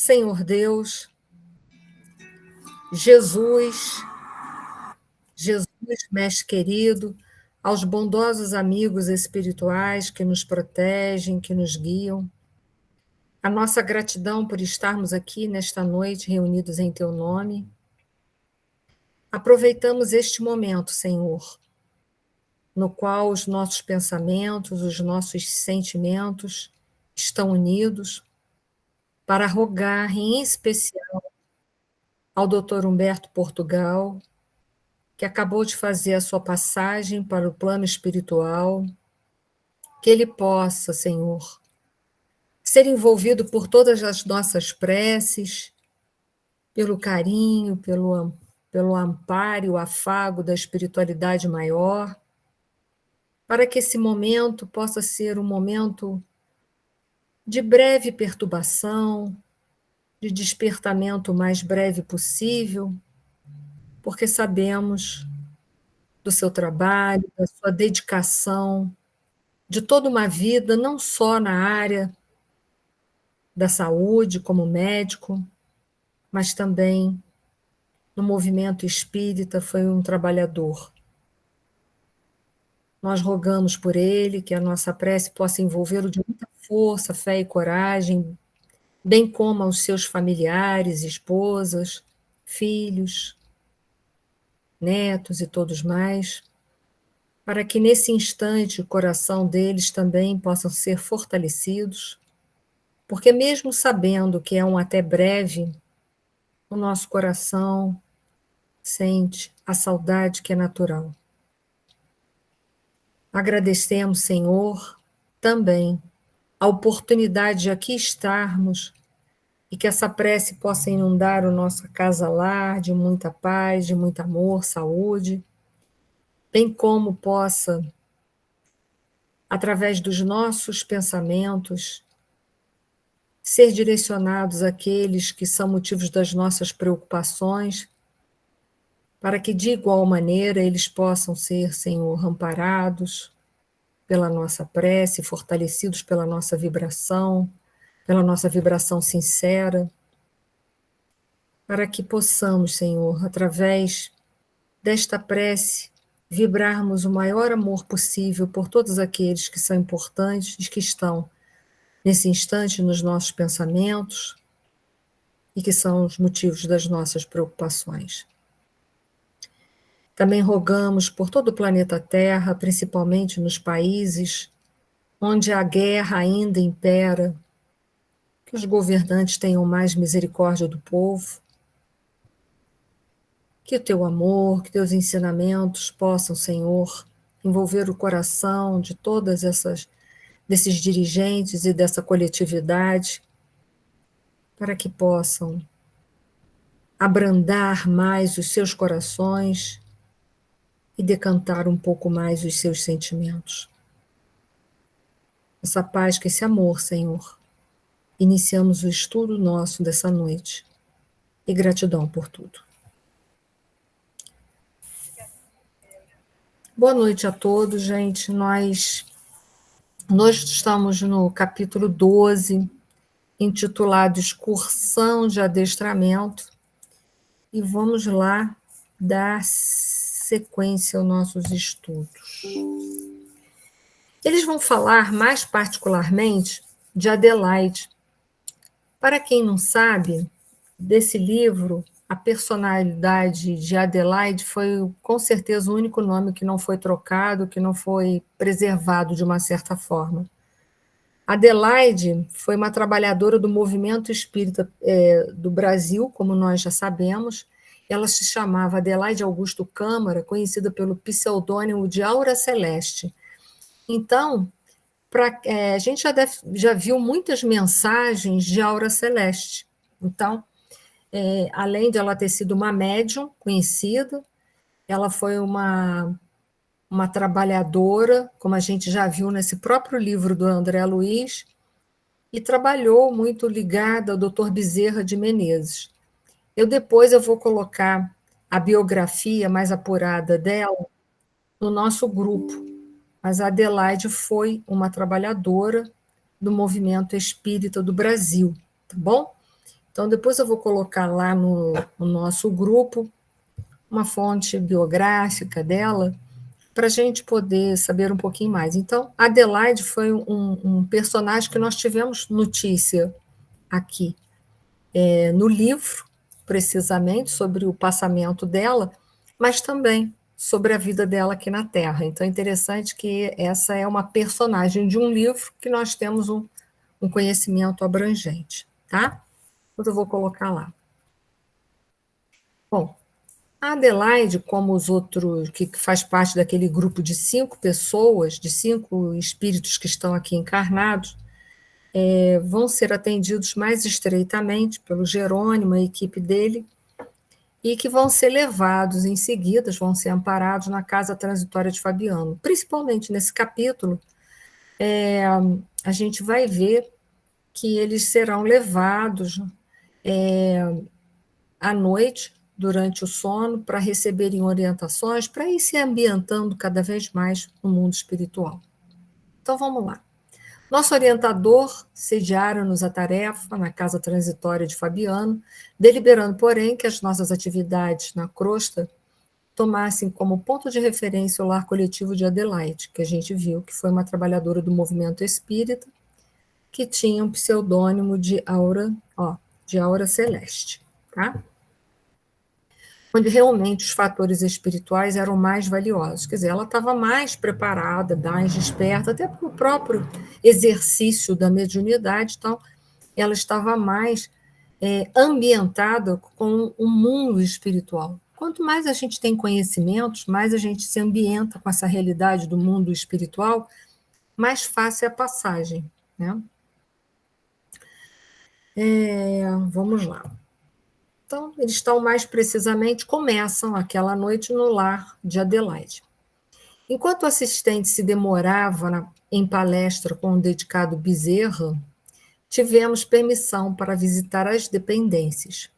Senhor Deus, Jesus, Mestre querido, aos bondosos amigos espirituais que nos protegem, que nos guiam, a nossa gratidão por estarmos aqui nesta noite reunidos em Teu nome. Aproveitamos este momento, Senhor, no qual os nossos pensamentos, os nossos sentimentos estão unidos, para rogar em especial ao Dr. Humberto Portugal, que acabou de fazer a sua passagem para o plano espiritual, que ele possa, Senhor, ser envolvido por todas as nossas preces, pelo carinho, pelo amparo e o afago da espiritualidade maior, para que esse momento possa ser um momento de breve perturbação, de despertamento o mais breve possível, porque sabemos do seu trabalho, da sua dedicação, de toda uma vida, não só na área da saúde, como médico, mas também no movimento espírita, foi um trabalhador. Nós rogamos por ele, que a nossa prece possa envolvê-lo de muita força, fé e coragem, bem como aos seus familiares, esposas, filhos, netos e todos mais, para que nesse instante o coração deles também possam ser fortalecidos, porque mesmo sabendo que é um até breve, o nosso coração sente a saudade que é natural. Agradecemos, Senhor, também a oportunidade de aqui estarmos e que essa prece possa inundar o nosso casa-lar de muita paz, de muito amor, saúde, bem como possa, através dos nossos pensamentos, ser direcionados àqueles que são motivos das nossas preocupações, para que, de igual maneira, eles possam ser, Senhor, amparados pela nossa prece, fortalecidos pela nossa vibração sincera, para que possamos, Senhor, através desta prece, vibrarmos o maior amor possível por todos aqueles que são importantes e que estão, nesse instante, nos nossos pensamentos e que são os motivos das nossas preocupações. Também rogamos por todo o planeta Terra, principalmente nos países onde a guerra ainda impera, que os governantes tenham mais misericórdia do povo, que o teu amor, que teus ensinamentos possam, Senhor, envolver o coração de desses dirigentes e dessa coletividade, para que possam abrandar mais os seus corações e decantar um pouco mais os seus sentimentos. Essa paz, que esse amor, Senhor. Iniciamos o estudo nosso dessa noite. E gratidão por tudo. Boa noite a todos, gente. Nós estamos no capítulo 12, intitulado Excursão de Adestramento, e vamos lá dar sequência aos nossos estudos. Eles vão falar mais particularmente de Adelaide. Para quem não sabe, desse livro, a personalidade de Adelaide foi, com certeza, o único nome que não foi trocado, que não foi preservado de uma certa forma. Adelaide foi uma trabalhadora do movimento espírita do Brasil, como nós já sabemos. Ela se chamava Adelaide Augusto Câmara, conhecida pelo pseudônimo de Aura Celeste. Então, a gente já viu muitas mensagens de Aura Celeste. Então, além de ela ter sido uma médium conhecida, ela foi uma trabalhadora, como a gente já viu nesse próprio livro do André Luiz, e trabalhou muito ligada ao Dr. Bezerra de Menezes. Depois eu vou colocar a biografia mais apurada dela no nosso grupo, mas a Adelaide foi uma trabalhadora do movimento espírita do Brasil, tá bom? Então, depois eu vou colocar lá no nosso grupo uma fonte biográfica dela, para a gente poder saber um pouquinho mais. Então, Adelaide foi um personagem que nós tivemos notícia aqui no livro, precisamente, sobre o passamento dela, mas também sobre a vida dela aqui na Terra. Então, é interessante que essa é uma personagem de um livro que nós temos um conhecimento abrangente, tá? Então, eu vou colocar lá. Bom, a Adelaide, como os outros, que faz parte daquele grupo de 5 pessoas, de 5 espíritos que estão aqui encarnados, vão ser atendidos mais estreitamente pelo Jerônimo, a equipe dele, e que vão ser levados em seguida, vão ser amparados na casa transitória de Fabiano. Principalmente nesse capítulo, a gente vai ver que eles serão levados à noite, durante o sono, para receberem orientações, para ir se ambientando cada vez mais no mundo espiritual. Então vamos lá. Nosso orientador sediara-nos a tarefa na casa transitória de Fabiano, deliberando, porém, que as nossas atividades na crosta tomassem como ponto de referência o lar coletivo de Adelaide, que a gente viu que foi uma trabalhadora do movimento espírita, que tinha um pseudônimo de Aura Celeste, tá? Onde realmente os fatores espirituais eram mais valiosos. Quer dizer, ela estava mais preparada, mais desperta, até para o próprio exercício da mediunidade, então, ela estava mais ambientada com o mundo espiritual. Quanto mais a gente tem conhecimentos, mais a gente se ambienta com essa realidade do mundo espiritual, mais fácil é a passagem, né? Vamos lá. Então, eles estão mais precisamente, começam aquela noite no lar de Adelaide. Enquanto o assistente se demorava em palestra com o dedicado Bezerra, tivemos permissão para visitar as dependências.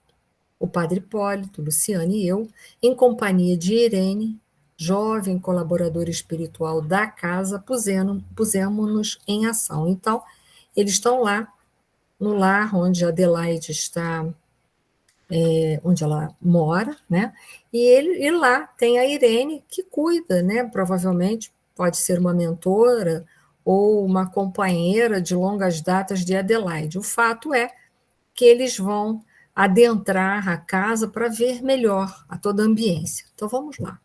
O padre Hipólito, Luciane e eu, em companhia de Irene, jovem colaboradora espiritual da casa, pusemos-nos em ação. Então, eles estão lá, no lar onde Adelaide está, onde ela mora, né? E lá tem a Irene que cuida, né? Provavelmente pode ser uma mentora ou uma companheira de longas datas de Adelaide. O fato é que eles vão adentrar a casa para ver melhor a toda a ambiência. Então vamos lá.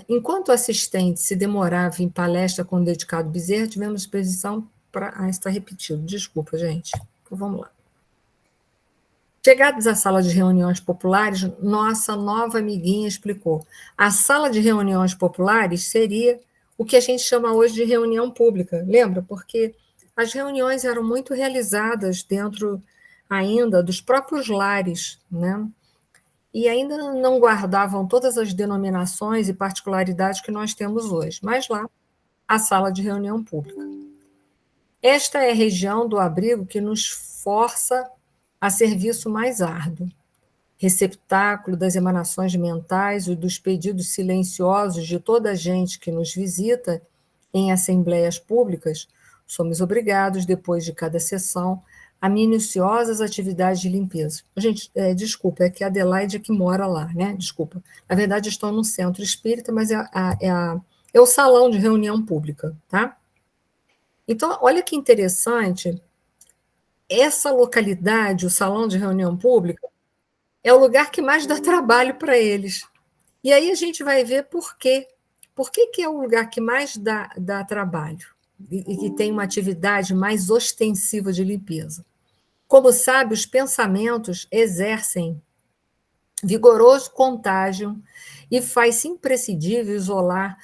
Enquanto o assistente se demorava em palestra com o dedicado Bezerra, tivemos exposição para. Está repetido, desculpa, gente. Então vamos lá. Chegados à sala de reuniões populares, nossa nova amiguinha explicou. A sala de reuniões populares seria o que a gente chama hoje de reunião pública, lembra? Porque as reuniões eram muito realizadas dentro ainda dos próprios lares, né? E ainda não guardavam todas as denominações e particularidades que nós temos hoje, mas lá, a sala de reunião pública. Esta é a região do abrigo que nos força a serviço mais árduo, receptáculo das emanações mentais e dos pedidos silenciosos de toda a gente que nos visita em assembleias públicas, somos obrigados, depois de cada sessão, a minuciosas atividades de limpeza. Gente, desculpa, é que a Adelaide é que mora lá, né? Desculpa. Na verdade, estão no centro espírita, mas é o salão de reunião pública, tá? Então, olha que interessante, essa localidade, o salão de reunião pública, é o lugar que mais dá trabalho para eles. E aí a gente vai ver por quê. Por que é o lugar que mais dá trabalho e que tem uma atividade mais ostensiva de limpeza? Como sabe, os pensamentos exercem vigoroso contágio e faz-se imprescindível isolar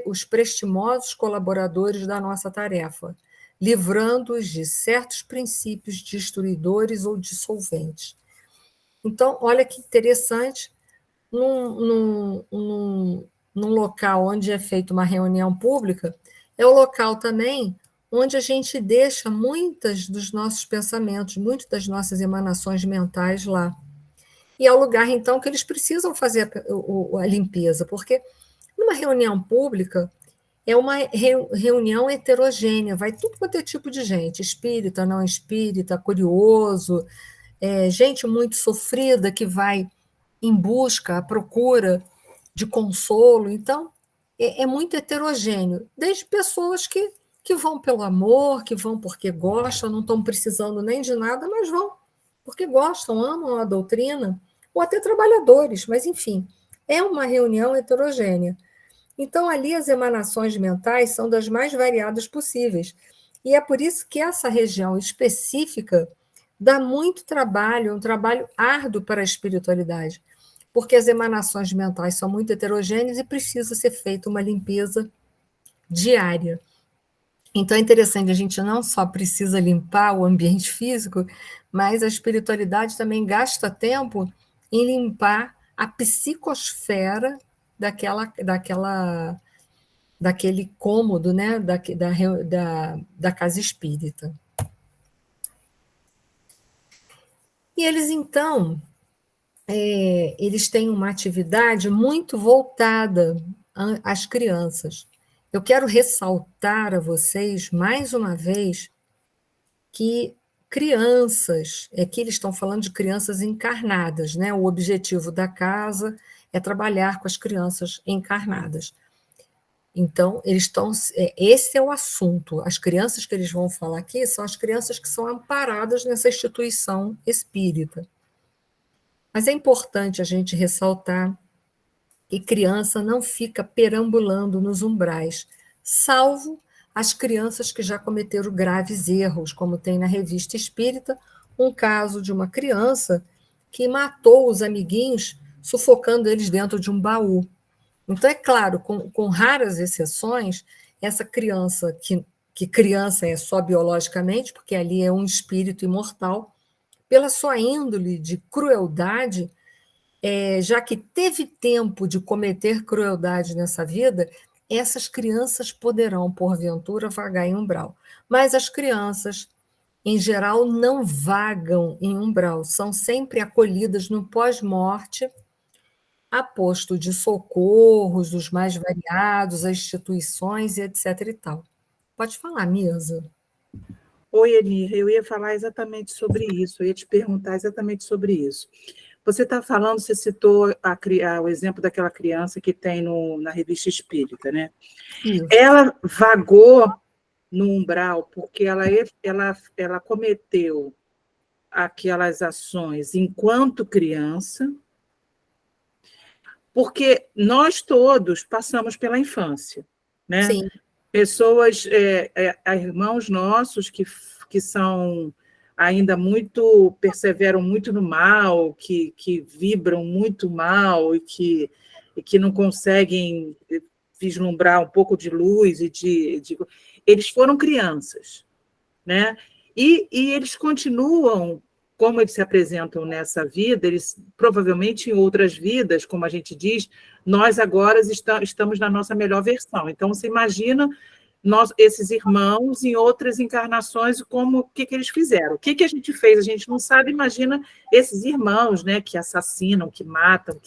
os prestimosos colaboradores da nossa tarefa, livrando-os de certos princípios destruidores ou dissolventes. Então, olha que interessante, num local onde é feita uma reunião pública, é o local também onde a gente deixa muitas dos nossos pensamentos, muitas das nossas emanações mentais lá. E é o lugar, então, que eles precisam fazer a limpeza, porque numa reunião pública, é uma reunião heterogênea, vai tudo quanto é tipo de gente, espírita, não espírita, curioso, gente muito sofrida que vai em busca, à procura de consolo. Então, é muito heterogêneo, desde pessoas que vão pelo amor, que vão porque gostam, não estão precisando nem de nada, mas vão porque gostam, amam a doutrina, ou até trabalhadores, mas enfim, é uma reunião heterogênea. Então, ali as emanações mentais são das mais variadas possíveis. E é por isso que essa região específica dá muito trabalho, um trabalho árduo para a espiritualidade, porque as emanações mentais são muito heterogêneas e precisa ser feita uma limpeza diária. Então é interessante, a gente não só precisa limpar o ambiente físico, mas a espiritualidade também gasta tempo em limpar a psicosfera daquele cômodo, né, da casa espírita. E eles, então, eles têm uma atividade muito voltada às crianças. Eu quero ressaltar a vocês, mais uma vez, que crianças, que eles estão falando de crianças encarnadas, né? O objetivo da casa é trabalhar com as crianças encarnadas. Então, eles estão. Esse é o assunto. As crianças que eles vão falar aqui são as crianças que são amparadas nessa instituição espírita. Mas é importante a gente ressaltar que criança não fica perambulando nos umbrais, salvo as crianças que já cometeram graves erros, como tem na Revista Espírita um caso de uma criança que matou os amiguinhos sufocando eles dentro de um baú. Então, é claro, com raras exceções, essa criança, que criança é só biologicamente, porque ali é um espírito imortal, pela sua índole de crueldade, já que teve tempo de cometer crueldade nessa vida, essas crianças poderão, porventura, vagar em umbral. Mas as crianças, em geral, não vagam em umbral, são sempre acolhidas no pós-morte, a posto de socorros dos mais variados, a instituições e etc. e tal. Pode falar, Misa. Oi, Enir, eu ia falar exatamente sobre isso, eu ia te perguntar exatamente sobre isso. Você está falando, você citou o exemplo daquela criança que tem na Revista Espírita, né? Isso. Ela vagou no umbral porque ela cometeu aquelas ações enquanto criança, porque nós todos passamos pela infância, né? Sim. Pessoas, irmãos nossos que são ainda muito, perseveram muito no mal, que vibram muito mal e que não conseguem vislumbrar um pouco de luz eles foram crianças, né? E eles continuam, como eles se apresentam nessa vida, eles provavelmente em outras vidas, como a gente diz, nós agora estamos na nossa melhor versão. Então, você imagina esses irmãos em outras encarnações, o que eles fizeram. O que a gente fez? A gente não sabe, imagina esses irmãos, né, que assassinam, que matam,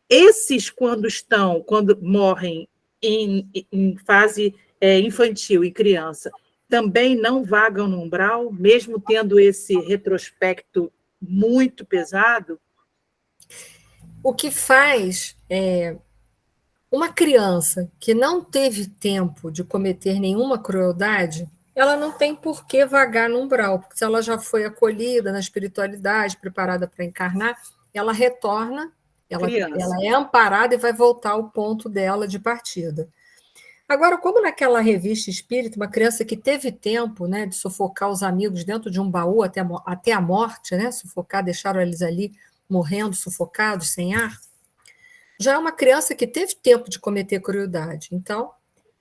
esses, quando morrem em fase infantil e criança, também não vagam no umbral, mesmo tendo esse retrospecto muito pesado? O que faz uma criança que não teve tempo de cometer nenhuma crueldade, ela não tem por que vagar no umbral, porque se ela já foi acolhida na espiritualidade, preparada para encarnar, ela retorna, ela é amparada e vai voltar ao ponto dela de partida. Agora, como naquela revista espírita, uma criança que teve tempo, né, de sufocar os amigos dentro de um baú até a morte, né, sufocar, deixaram eles ali morrendo, sufocados, sem ar, já é uma criança que teve tempo de cometer crueldade. Então,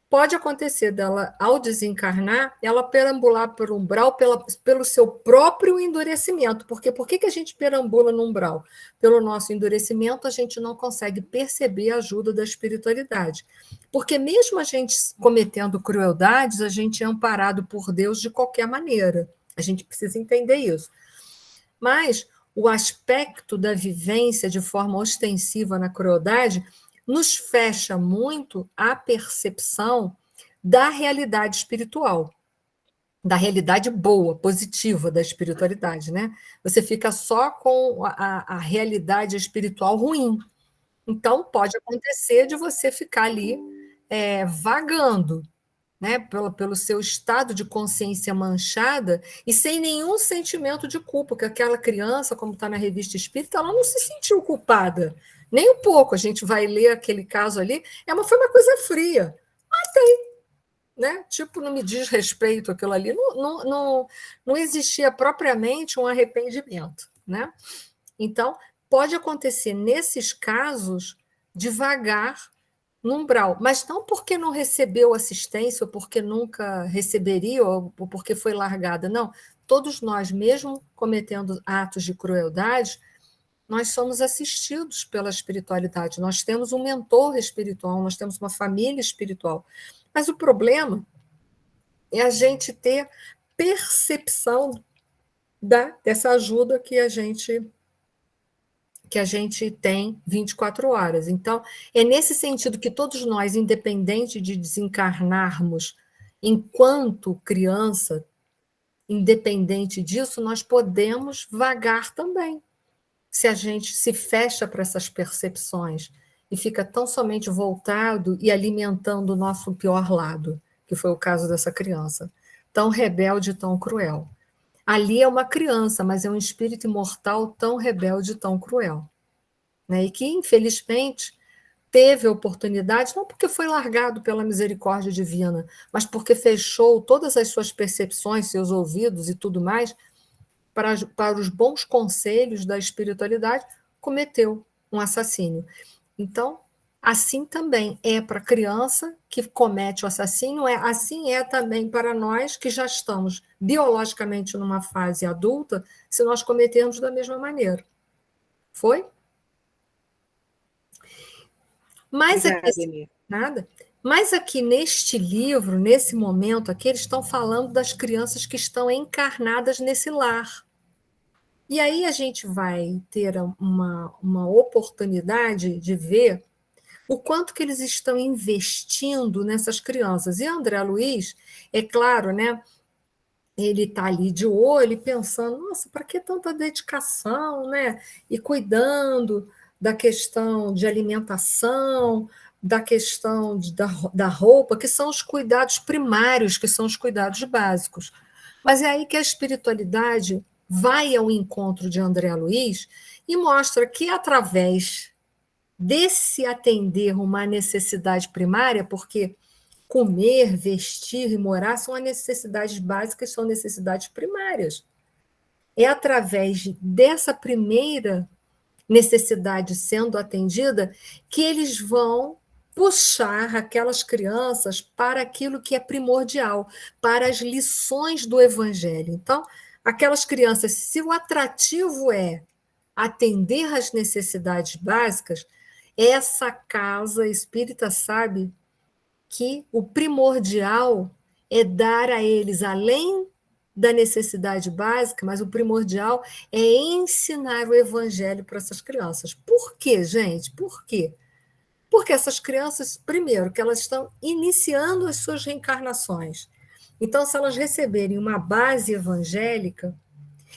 pode acontecer dela, ao desencarnar, ela perambular por umbral pelo seu próprio endurecimento. Porque por que a gente perambula no umbral? Pelo nosso endurecimento, a gente não consegue perceber a ajuda da espiritualidade. Porque mesmo a gente cometendo crueldades, a gente é amparado por Deus de qualquer maneira. A gente precisa entender isso. Mas o aspecto da vivência de forma ostensiva na crueldade nos fecha muito a percepção da realidade espiritual, da realidade boa, positiva da espiritualidade, né? Você fica só com a realidade espiritual ruim. Então, pode acontecer de você ficar ali vagando, né, pelo seu estado de consciência manchada e sem nenhum sentimento de culpa, porque aquela criança, como está na revista espírita, ela não se sentiu culpada, nem um pouco. A gente vai ler aquele caso ali, foi uma coisa fria, né? Tipo, não me diz respeito aquilo ali, não existia propriamente um arrependimento, né? Então, pode acontecer nesses casos devagar no umbral, mas não porque não recebeu assistência, ou porque nunca receberia, ou porque foi largada, não. Todos nós, mesmo cometendo atos de crueldade, nós somos assistidos pela espiritualidade, nós temos um mentor espiritual, nós temos uma família espiritual. Mas o problema é a gente ter percepção dessa ajuda que a gente tem 24 horas. Então, é nesse sentido que todos nós, independente de desencarnarmos enquanto criança, independente disso, nós podemos vagar também. Se a gente se fecha para essas percepções e fica tão somente voltado e alimentando o nosso pior lado, que foi o caso dessa criança, tão rebelde, tão cruel. Ali é uma criança, mas é um espírito imortal tão rebelde, tão cruel. Né? E que, infelizmente, teve a oportunidade, não porque foi largado pela misericórdia divina, mas porque fechou todas as suas percepções, seus ouvidos e tudo mais, para os bons conselhos da espiritualidade, cometeu um assassínio. Então, assim também é para a criança que comete o assassínio, assim é também para nós que já estamos biologicamente numa fase adulta, se nós cometermos da mesma maneira. Foi? Mas Obrigada, aqui, Emir. nada. Mas aqui neste livro, nesse momento aqui, eles estão falando das crianças que estão encarnadas nesse lar. E aí a gente vai ter uma oportunidade de ver o quanto que eles estão investindo nessas crianças. E André Luiz, é claro, né? Ele está ali de olho, pensando, nossa, para que tanta dedicação, né? E cuidando da questão de alimentação, da questão da roupa, que são os cuidados primários, que são os cuidados básicos. Mas é aí que a espiritualidade vai ao encontro de André Luiz e mostra que, através desse atender uma necessidade primária, porque comer, vestir e morar são as necessidades básicas, são necessidades primárias. É através dessa primeira necessidade sendo atendida que eles vão puxar aquelas crianças para aquilo que é primordial, para as lições do Evangelho. Então, aquelas crianças, se o atrativo é atender às necessidades básicas, essa casa espírita sabe que o primordial é dar a eles, além da necessidade básica, mas o primordial é ensinar o evangelho para essas crianças. Por quê, gente? Por quê? Porque essas crianças, primeiro, que elas estão iniciando as suas reencarnações. Então, se elas receberem uma base evangélica,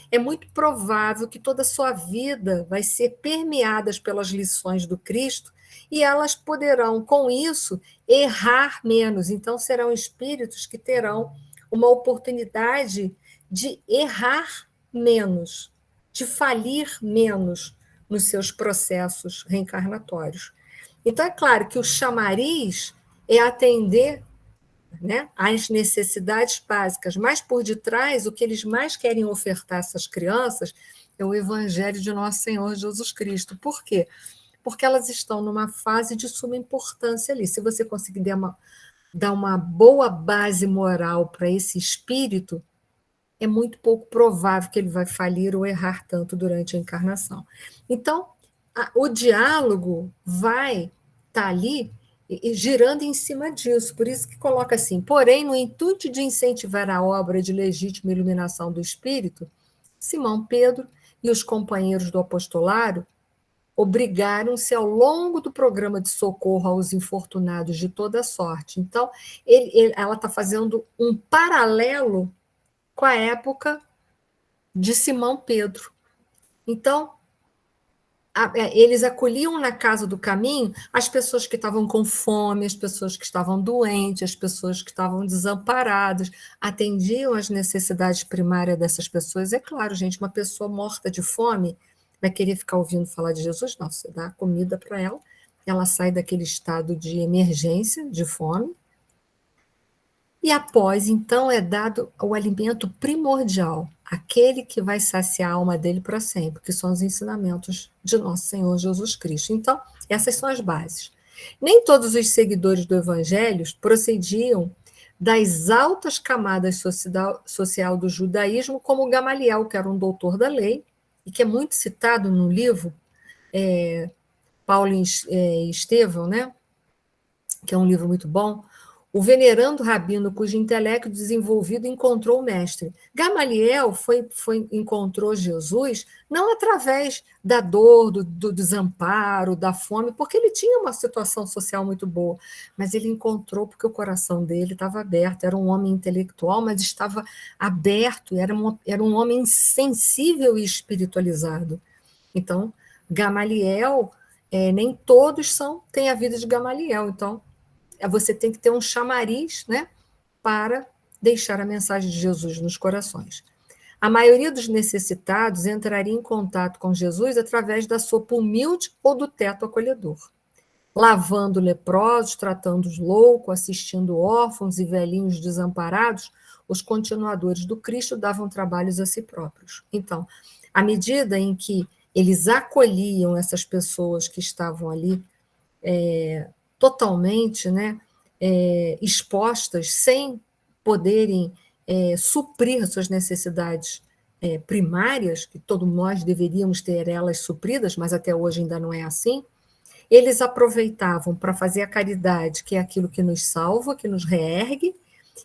é muito provável que toda a sua vida vai ser permeada pelas lições do Cristo e elas poderão, com isso, errar menos. Então, serão espíritos que terão uma oportunidade de errar menos, de falir menos nos seus processos reencarnatórios. Então, é claro que o chamariz é atender, né, as necessidades básicas, mas por detrás, o que eles mais querem ofertar a essas crianças é o Evangelho de Nosso Senhor Jesus Cristo. Por quê? Porque elas estão numa fase de suma importância ali. Se você conseguir dar uma boa base moral para esse espírito, é muito pouco provável que ele vai falir ou errar tanto durante a encarnação. Então, o diálogo vai estar ali girando em cima disso, por isso que coloca assim, porém, no intuito de incentivar a obra de legítima iluminação do espírito, Simão Pedro e os companheiros do apostolado obrigaram-se ao longo do programa de socorro aos infortunados de toda sorte. Então, ela está fazendo um paralelo com a época de Simão Pedro. Então, eles acolhiam na casa do caminho as pessoas que estavam com fome, as pessoas que estavam doentes, as pessoas que estavam desamparadas, atendiam às necessidades primárias dessas pessoas. É claro, gente, uma pessoa morta de fome vai querer ficar ouvindo falar de Jesus? Não, você dá comida para ela, ela sai daquele estado de emergência, de fome, e após, então, é dado o alimento primordial, aquele que vai saciar a alma dele para sempre, que são os ensinamentos de nosso Senhor Jesus Cristo. Então, essas são as bases. Nem todos os seguidores do Evangelho procediam das altas camadas social do judaísmo, como Gamaliel, que era um doutor da lei, e que é muito citado no livro Paulo e Estevão, né? Que é um livro muito bom. O venerando rabino, cujo intelecto desenvolvido encontrou o mestre. Gamaliel encontrou Jesus não através da dor, do desamparo, da fome, porque ele tinha uma situação social muito boa, mas ele encontrou porque o coração dele estava aberto. Era um homem intelectual, mas estava aberto, era um homem sensível e espiritualizado. Então, Gamaliel, nem todos têm a vida de Gamaliel, então você tem que ter um chamariz, né, para deixar a mensagem de Jesus nos corações. A maioria dos necessitados entraria em contato com Jesus através da sopa humilde ou do teto acolhedor. Lavando leprosos, tratando os loucos, assistindo órfãos e velhinhos desamparados, os continuadores do Cristo davam trabalhos a si próprios. Então, à medida em que eles acolhiam essas pessoas que estavam ali totalmente, né, expostas, sem poderem suprir suas necessidades primárias, que todos nós deveríamos ter elas supridas, mas até hoje ainda não é assim, eles aproveitavam para fazer a caridade, que é aquilo que nos salva, que nos reergue,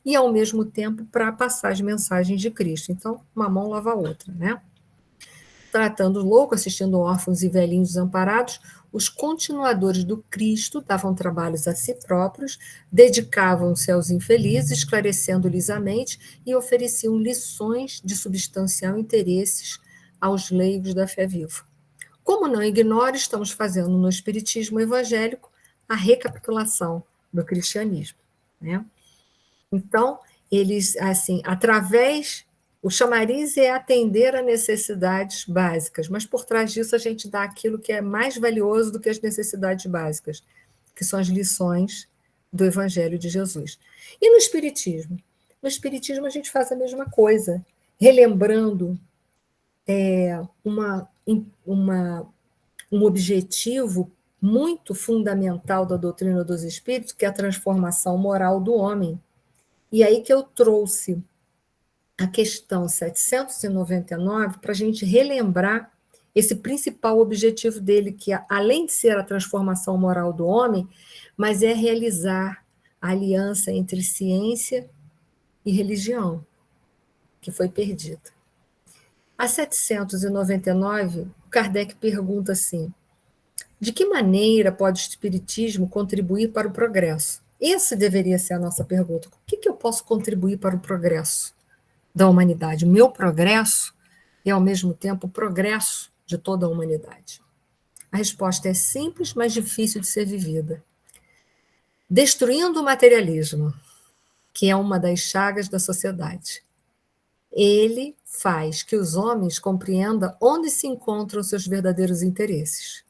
e, ao mesmo tempo, para passar as mensagens de Cristo. Então, uma mão lava a outra, né? Tratando os loucos, assistindo órfãos e velhinhos desamparados, os continuadores do Cristo davam trabalhos a si próprios, dedicavam-se aos infelizes, esclarecendo-lhes a mente e ofereciam lições de substancial interesses aos leigos da fé viva. Como não ignoro, estamos fazendo no Espiritismo evangélico a recapitulação do cristianismo, né? Então, eles, assim, o chamariz é atender a necessidades básicas, mas por trás disso a gente dá aquilo que é mais valioso do que as necessidades básicas, que são as lições do Evangelho de Jesus. E no Espiritismo? No Espiritismo a gente faz a mesma coisa, relembrando um objetivo muito fundamental da doutrina dos Espíritos, que é a transformação moral do homem. E aí que eu trouxe a questão 799 para a gente relembrar esse principal objetivo dele, que além de ser a transformação moral do homem, mas é realizar a aliança entre ciência e religião, que foi perdida. A 799, Kardec pergunta assim: de que maneira pode o Espiritismo contribuir para o progresso? Essa deveria ser a nossa pergunta. O que eu posso contribuir para o progresso da humanidade? O meu progresso e, ao mesmo tempo, o progresso de toda a humanidade. A resposta é simples, mas difícil de ser vivida. Destruindo o materialismo, que é uma das chagas da sociedade. Ele faz que os homens compreendam onde se encontram seus verdadeiros interesses.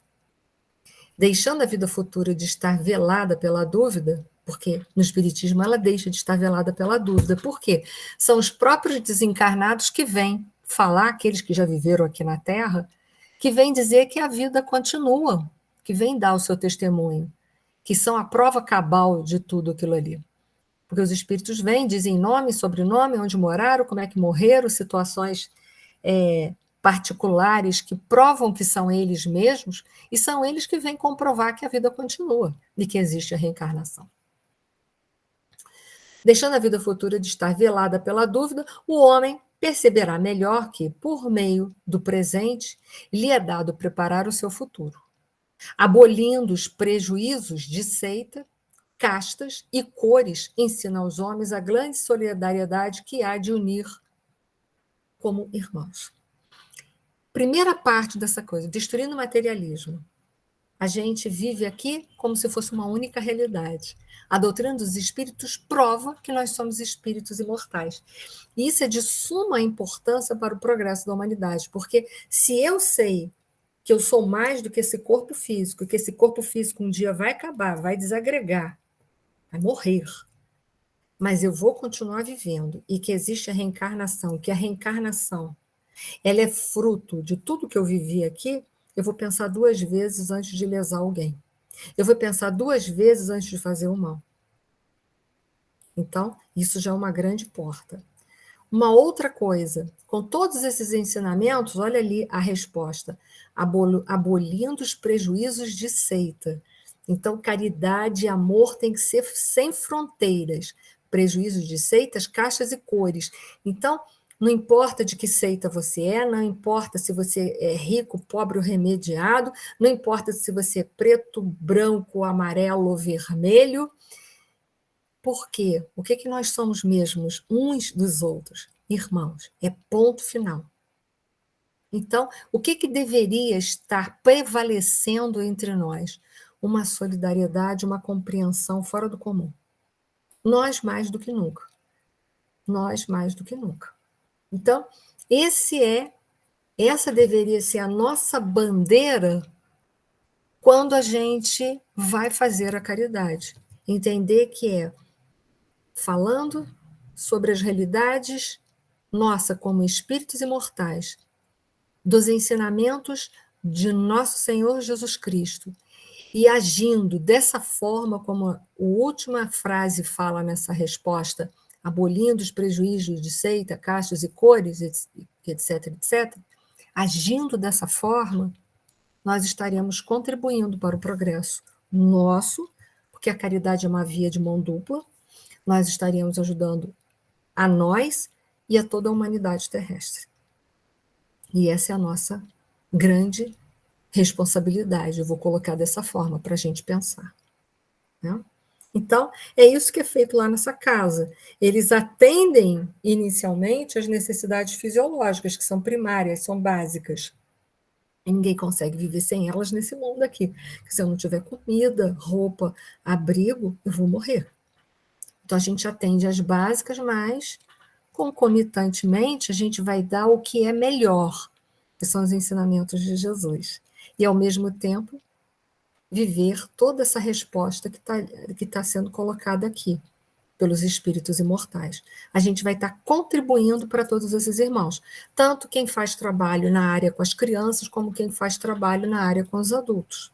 Deixando a vida futura de estar velada pela dúvida, porque no Espiritismo ela deixa de estar velada pela dúvida. Por quê? São os próprios desencarnados que vêm falar, aqueles que já viveram aqui na Terra, que vêm dizer que a vida continua, que vêm dar o seu testemunho, que são a prova cabal de tudo aquilo ali. Porque os espíritos vêm, dizem nome, sobrenome, onde moraram, como é que morreram, situações particulares que provam que são eles mesmos, e são eles que vêm comprovar que a vida continua e que existe a reencarnação. Deixando a vida futura de estar velada pela dúvida, o homem perceberá melhor que, por meio do presente, lhe é dado preparar o seu futuro. abolindo os prejuízos de seita, castas e cores, ensina aos homens a grande solidariedade que há de unir como irmãos. Primeira parte dessa coisa, destruindo o materialismo. A gente vive aqui como se fosse uma única realidade. A doutrina dos espíritos prova que nós somos espíritos imortais. E isso é de suma importância para o progresso da humanidade, porque se eu sei que eu sou mais do que esse corpo físico, que esse corpo físico um dia vai acabar, vai desagregar, vai morrer, mas eu vou continuar vivendo, e que existe a reencarnação, que a reencarnação ela é fruto de tudo que eu vivi aqui, eu vou pensar 2 vezes antes de lesar alguém. Eu vou pensar 2 vezes antes de fazer o mal. Então, isso já é uma grande porta. Uma outra coisa, com todos esses ensinamentos, olha ali a resposta, abolindo os prejuízos de seita. Então, caridade e amor tem que ser sem fronteiras. Prejuízos de seitas, caixas e cores. Então, não importa de que seita você é, não importa se você é rico, pobre ou remediado, não importa se você é preto, branco, amarelo ou vermelho. Por quê? O que que nós somos mesmos uns dos outros? Irmãos. É ponto final. Então, o que que deveria estar prevalecendo entre nós? Uma solidariedade, uma compreensão fora do comum. Nós mais do que nunca. Nós mais do que nunca. Então, essa deveria ser a nossa bandeira quando a gente vai fazer a caridade. Entender que é falando sobre as realidades nossa como espíritos imortais, dos ensinamentos de nosso Senhor Jesus Cristo, e agindo dessa forma, como a última frase fala nessa resposta, abolindo os prejuízos de seita, castas e cores, etc., etc., agindo dessa forma, nós estaremos contribuindo para o progresso nosso, porque a caridade é uma via de mão dupla, nós estaríamos ajudando a nós e a toda a humanidade terrestre. E essa é a nossa grande responsabilidade, eu vou colocar dessa forma para a gente pensar. Né? Então, é isso que é feito lá nessa casa. Eles atendem inicialmente as necessidades fisiológicas, que são primárias, são básicas. E ninguém consegue viver sem elas nesse mundo aqui. Se eu não tiver comida, roupa, abrigo, eu vou morrer. Então, a gente atende as básicas, mas, concomitantemente, a gente vai dar o que é melhor, que são os ensinamentos de Jesus. E, ao mesmo tempo, viver toda essa resposta que tá sendo colocada aqui, pelos espíritos imortais. A gente vai estar contribuindo para todos esses irmãos, tanto quem faz trabalho na área com as crianças, como quem faz trabalho na área com os adultos.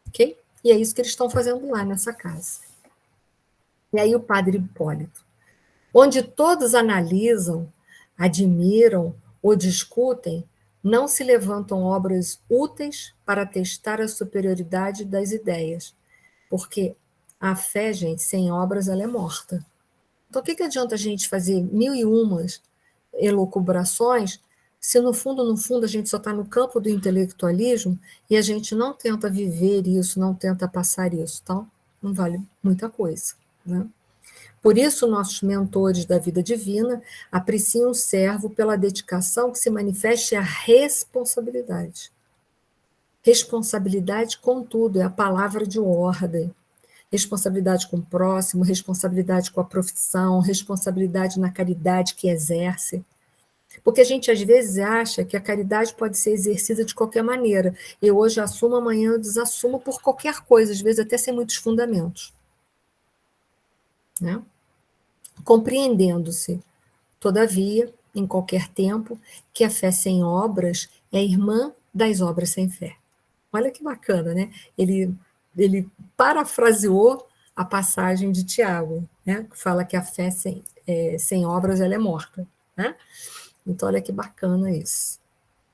Ok? E é isso que eles estão fazendo lá nessa casa. E aí o padre Hipólito, onde todos analisam, admiram ou discutem, não se levantam obras úteis para testar a superioridade das ideias, porque a fé, gente, sem obras, ela é morta. Então, o que adianta a gente fazer 1001 elucubrações se, no fundo, a gente só está no campo do intelectualismo e a gente não tenta viver isso, não tenta passar isso? Então, não vale muita coisa, né? Por isso, nossos mentores da vida divina apreciam o servo pela dedicação que se manifeste a responsabilidade. Responsabilidade com tudo, é a palavra de ordem. Responsabilidade com o próximo, responsabilidade com a profissão, responsabilidade na caridade que exerce. Porque a gente, às vezes, acha que a caridade pode ser exercida de qualquer maneira. Eu hoje assumo, amanhã eu desassumo por qualquer coisa, às vezes até sem muitos fundamentos. Né? Compreendendo-se, todavia, em qualquer tempo, que a fé sem obras é irmã das obras sem fé. Olha que bacana, né? Ele parafraseou a passagem de Tiago, né? Que fala que a fé sem obras ela é morta. Né? Então, olha que bacana isso.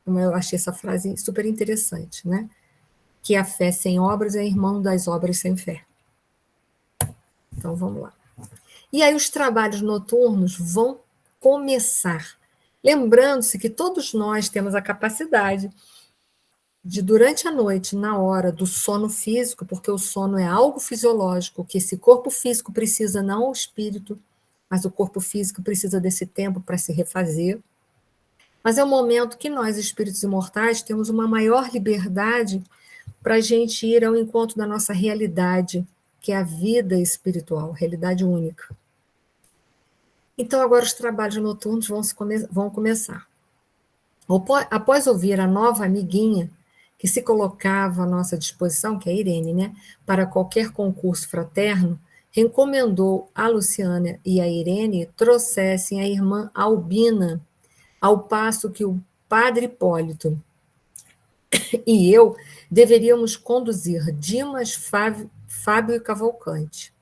Eu achei essa frase super interessante, né? Que a fé sem obras é irmão das obras sem fé. Então, vamos lá. E aí os trabalhos noturnos vão começar. Lembrando-se que todos nós temos a capacidade de durante a noite, na hora do sono físico, porque o sono é algo fisiológico, que esse corpo físico precisa, não o espírito, mas o corpo físico precisa desse tempo para se refazer. Mas é o momento que nós, espíritos imortais, temos uma maior liberdade para a gente ir ao encontro da nossa realidade, que é a vida espiritual, realidade única. Então, agora os trabalhos noturnos vão começar. Após ouvir a nova amiguinha que se colocava à nossa disposição, que é a Irene, né, para qualquer concurso fraterno, recomendou a Luciana e a Irene trouxessem a irmã Albina, ao passo que o padre Hipólito e eu deveríamos conduzir Dimas, Fábio e Cavalcante.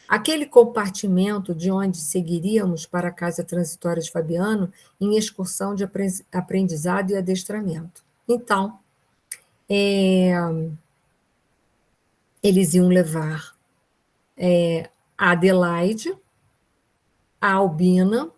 Aquele compartimento de onde seguiríamos para a casa transitória de Fabiano em excursão de aprendizado e adestramento. Então, eles iam levar a Adelaide, a Albina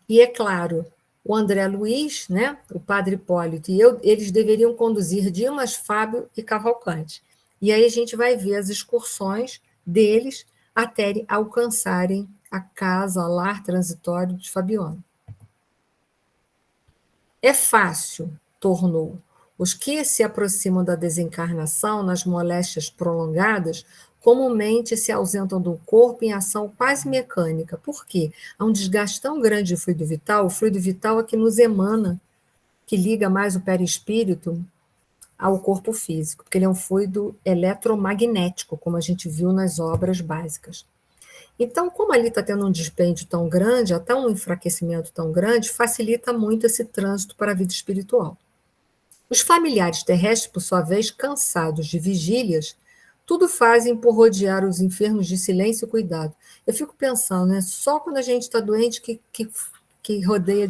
e, é claro, o André Luiz, né, o padre Hipólito e eu, eles deveriam conduzir Dimas, Fábio e Cavalcante. E aí a gente vai ver as excursões deles até alcançarem a casa, o lar transitório de Fabiano. É fácil, tornou, os que se aproximam da desencarnação nas moléstias prolongadas comumente se ausentam do corpo em ação quase mecânica. Por quê? Há um desgaste tão grande do fluido vital, o fluido vital é que nos emana, que liga mais o perispírito ao corpo físico, porque ele é um fluido eletromagnético, como a gente viu nas obras básicas. Então, como ali está tendo um dispêndio tão grande, até um enfraquecimento tão grande, facilita muito esse trânsito para a vida espiritual. Os familiares terrestres, por sua vez, cansados de vigílias, tudo fazem por rodear os enfermos de silêncio e cuidado. Eu fico pensando, né? Só quando a gente está doente que rodeia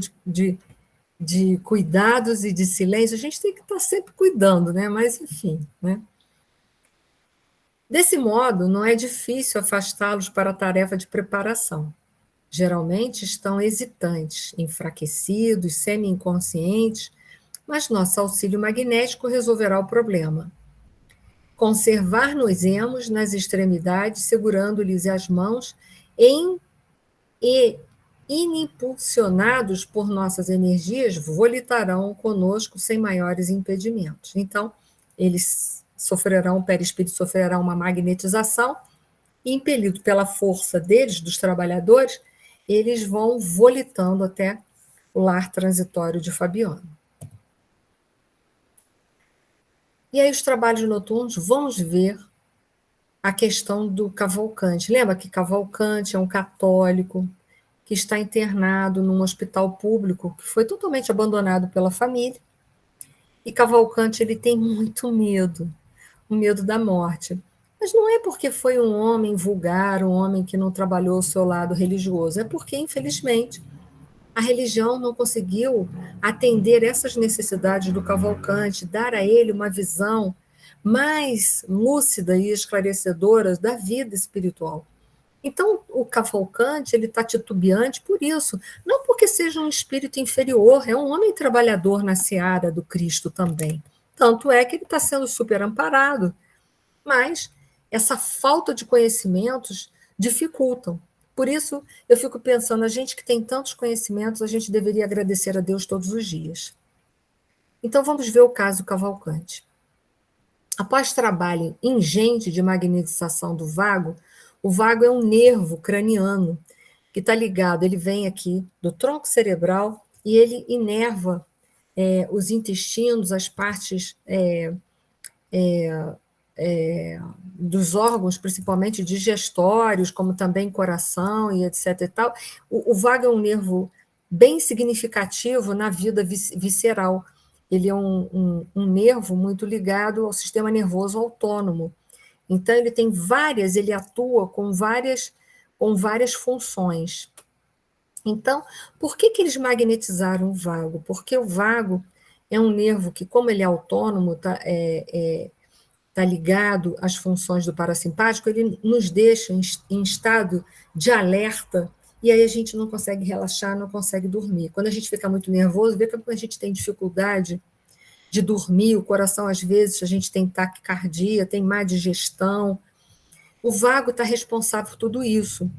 de cuidados e de silêncio, a gente tem que estar sempre cuidando, né? Mas, enfim, né? Desse modo, não é difícil afastá-los para a tarefa de preparação. Geralmente estão hesitantes, enfraquecidos, semi-inconscientes, mas nosso auxílio magnético resolverá o problema. Conservar-nos-emos nas extremidades, segurando-lhes as mãos e inimpulsionados por nossas energias, volitarão conosco sem maiores impedimentos. Então, eles sofrerão, o perispírito sofrerá uma magnetização, e impelido pela força deles, dos trabalhadores, eles vão volitando até o lar transitório de Fabiano. E aí os trabalhos noturnos, vamos ver a questão do Cavalcante. Lembra que Cavalcante é um católico que está internado num hospital público que foi totalmente abandonado pela família. E Cavalcante ele tem muito medo, o medo da morte. Mas não é porque foi um homem vulgar, um homem que não trabalhou o seu lado religioso, é porque, infelizmente, a religião não conseguiu atender essas necessidades do Cavalcante, dar a ele uma visão mais lúcida e esclarecedora da vida espiritual. Então, o Cavalcante ele está titubeante por isso, não porque seja um espírito inferior, é um homem trabalhador na seara do Cristo também. Tanto é que ele está sendo super amparado, mas essa falta de conhecimentos dificultam. Por isso, eu fico pensando, a gente que tem tantos conhecimentos, a gente deveria agradecer a Deus todos os dias. Então, vamos ver o caso do Cavalcante. Após trabalho ingente de magnetização do vago, o vago é um nervo craniano que está ligado, ele vem aqui do tronco cerebral e ele inerva os intestinos, as partes dos órgãos, principalmente digestórios, como também coração e etc. E tal. O vago é um nervo bem significativo na vida visceral. Ele é um nervo muito ligado ao sistema nervoso autônomo. Então, ele atua com várias funções. Então, por que eles magnetizaram o vago? Porque o vago é um nervo que, como ele é autônomo, está ligado às funções do parasimpático, ele nos deixa em estado de alerta, e aí a gente não consegue relaxar, não consegue dormir. Quando a gente fica muito nervoso, vê que a gente tem dificuldade de dormir, o coração, às vezes, a gente tem taquicardia, tem má digestão. O vago está responsável por tudo isso.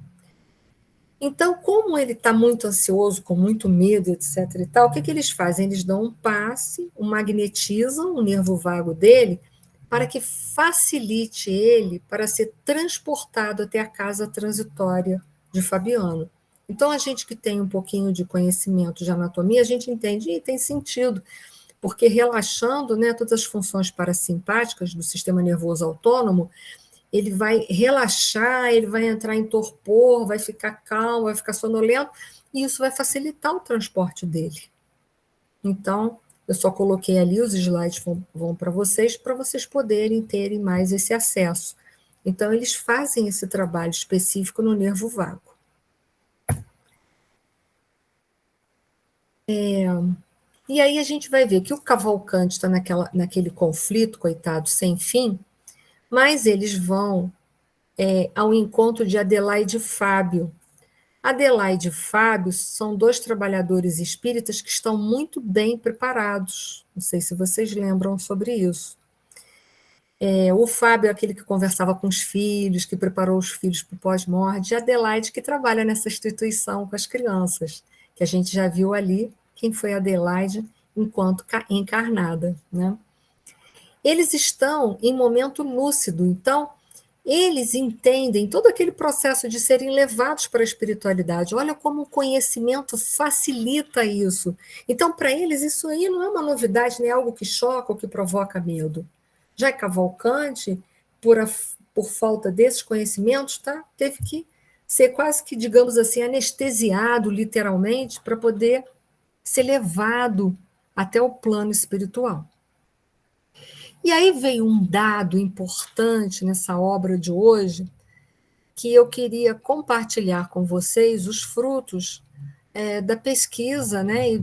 Então, como ele está muito ansioso, com muito medo, etc. e tal, o que eles fazem? Eles dão um passe, magnetizam o nervo vago dele para que facilite ele para ser transportado até a casa transitória de Fabiano. Então, a gente que tem um pouquinho de conhecimento de anatomia, a gente entende, e tem sentido, porque relaxando, né, todas as funções parasimpáticas do sistema nervoso autônomo, ele vai relaxar, ele vai entrar em torpor, vai ficar calmo, vai ficar sonolento, e isso vai facilitar o transporte dele. Então, eu só coloquei ali, os slides vão para vocês poderem terem mais esse acesso. Então, eles fazem esse trabalho específico no nervo vago. E aí a gente vai ver que o Cavalcante está naquele conflito, coitado, sem fim, mas eles vão ao encontro de Adelaide e Fábio. Adelaide e Fábio são dois trabalhadores espíritas que estão muito bem preparados. Não sei se vocês lembram sobre isso. O Fábio é aquele que conversava com os filhos, que preparou os filhos para o pós-morte, e a Adelaide que trabalha nessa instituição com as crianças, que a gente já viu ali quem foi a Adelaide enquanto encarnada, né? Eles estão em momento lúcido, então eles entendem todo aquele processo de serem levados para a espiritualidade. Olha como o conhecimento facilita isso. Então, para eles, isso aí não é uma novidade, nem algo que choca ou que provoca medo. Já Cavalcante, por falta desses conhecimentos, teve que ser quase que, digamos assim, anestesiado, literalmente, para poder ser levado até o plano espiritual. E aí veio um dado importante nessa obra de hoje, que eu queria compartilhar com vocês os frutos da pesquisa, né, e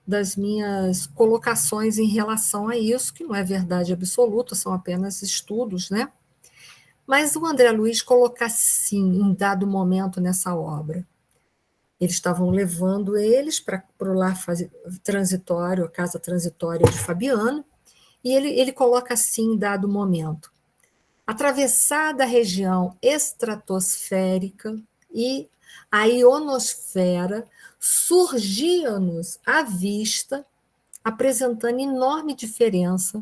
das minhas colocações em relação a isso, que não é verdade absoluta, são apenas estudos, né? Mas o André Luiz coloca assim, em dado momento nessa obra. Eles estavam levando eles para o lar transitório, a casa transitória de Fabiano, e ele coloca assim, em dado momento: atravessada a região estratosférica e a ionosfera, surgia-nos à vista, apresentando enorme diferença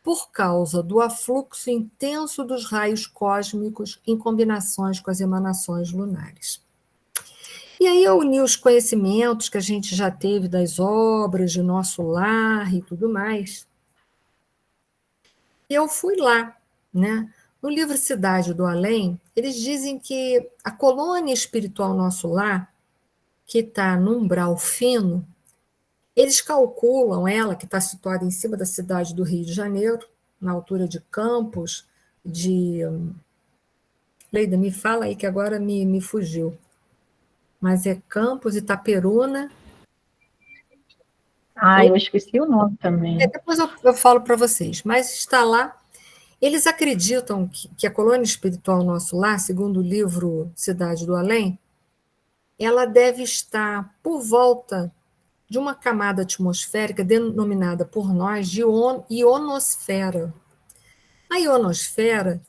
por causa do afluxo intenso dos raios cósmicos em combinações com as emanações lunares. E aí eu uni os conhecimentos que a gente já teve das obras de Nosso Lar e tudo mais. E eu fui lá, né? No livro Cidade do Além, eles dizem que a colônia espiritual Nosso Lar, que está no umbral fino, eles calculam ela, que está situada em cima da cidade do Rio de Janeiro, na altura de Campos, de... Leida, me fala aí que agora me fugiu. Mas é Campos, Itaperuna. Eu esqueci o nome também. Depois eu falo para vocês, mas está lá. Eles acreditam que a colônia espiritual Nosso Lar, segundo o livro Cidade do Além, ela deve estar por volta de uma camada atmosférica denominada por nós de ionosfera. A ionosfera,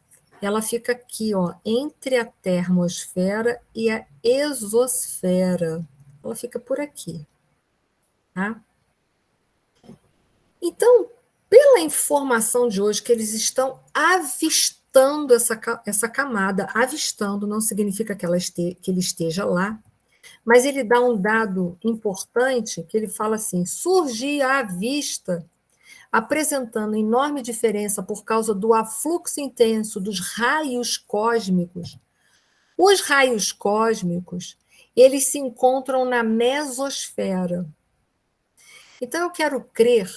ela fica aqui, ó, entre a termosfera e a exosfera. Ela fica por aqui, tá? Então, pela informação de hoje que eles estão avistando essa camada, avistando não significa que ele esteja lá, mas ele dá um dado importante, que ele fala assim: surgia à vista, apresentando enorme diferença por causa do afluxo intenso dos raios cósmicos. Os raios cósmicos, eles se encontram na mesosfera. Então, eu quero crer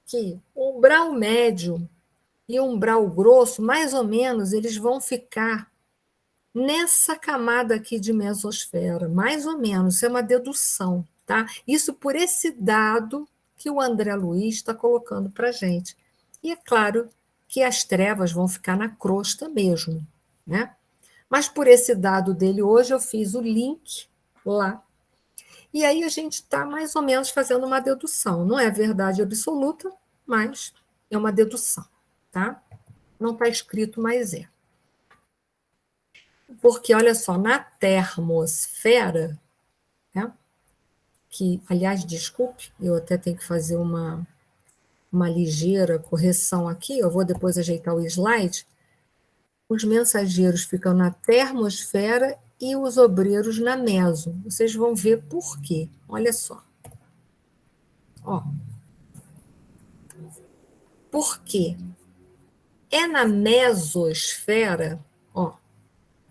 que o umbral médio e o umbral grosso, mais ou menos, eles vão ficar nessa camada aqui de mesosfera, mais ou menos, isso é uma dedução, tá? Isso por esse dado que o André Luiz está colocando para a gente. E é claro que as trevas vão ficar na crosta mesmo, né? Mas por esse dado dele hoje, eu fiz o link lá. E aí a gente está mais ou menos fazendo uma dedução. Não é verdade absoluta, mas é uma dedução, tá? Não está escrito, mas é. Porque, olha só, na termosfera, né, que, aliás, desculpe, eu até tenho que fazer uma ligeira correção aqui, eu vou depois ajeitar o slide. Os mensageiros ficam na termosfera e os obreiros na meso. Vocês vão ver por quê. Olha só. Ó. Por quê? É na mesosfera, ó,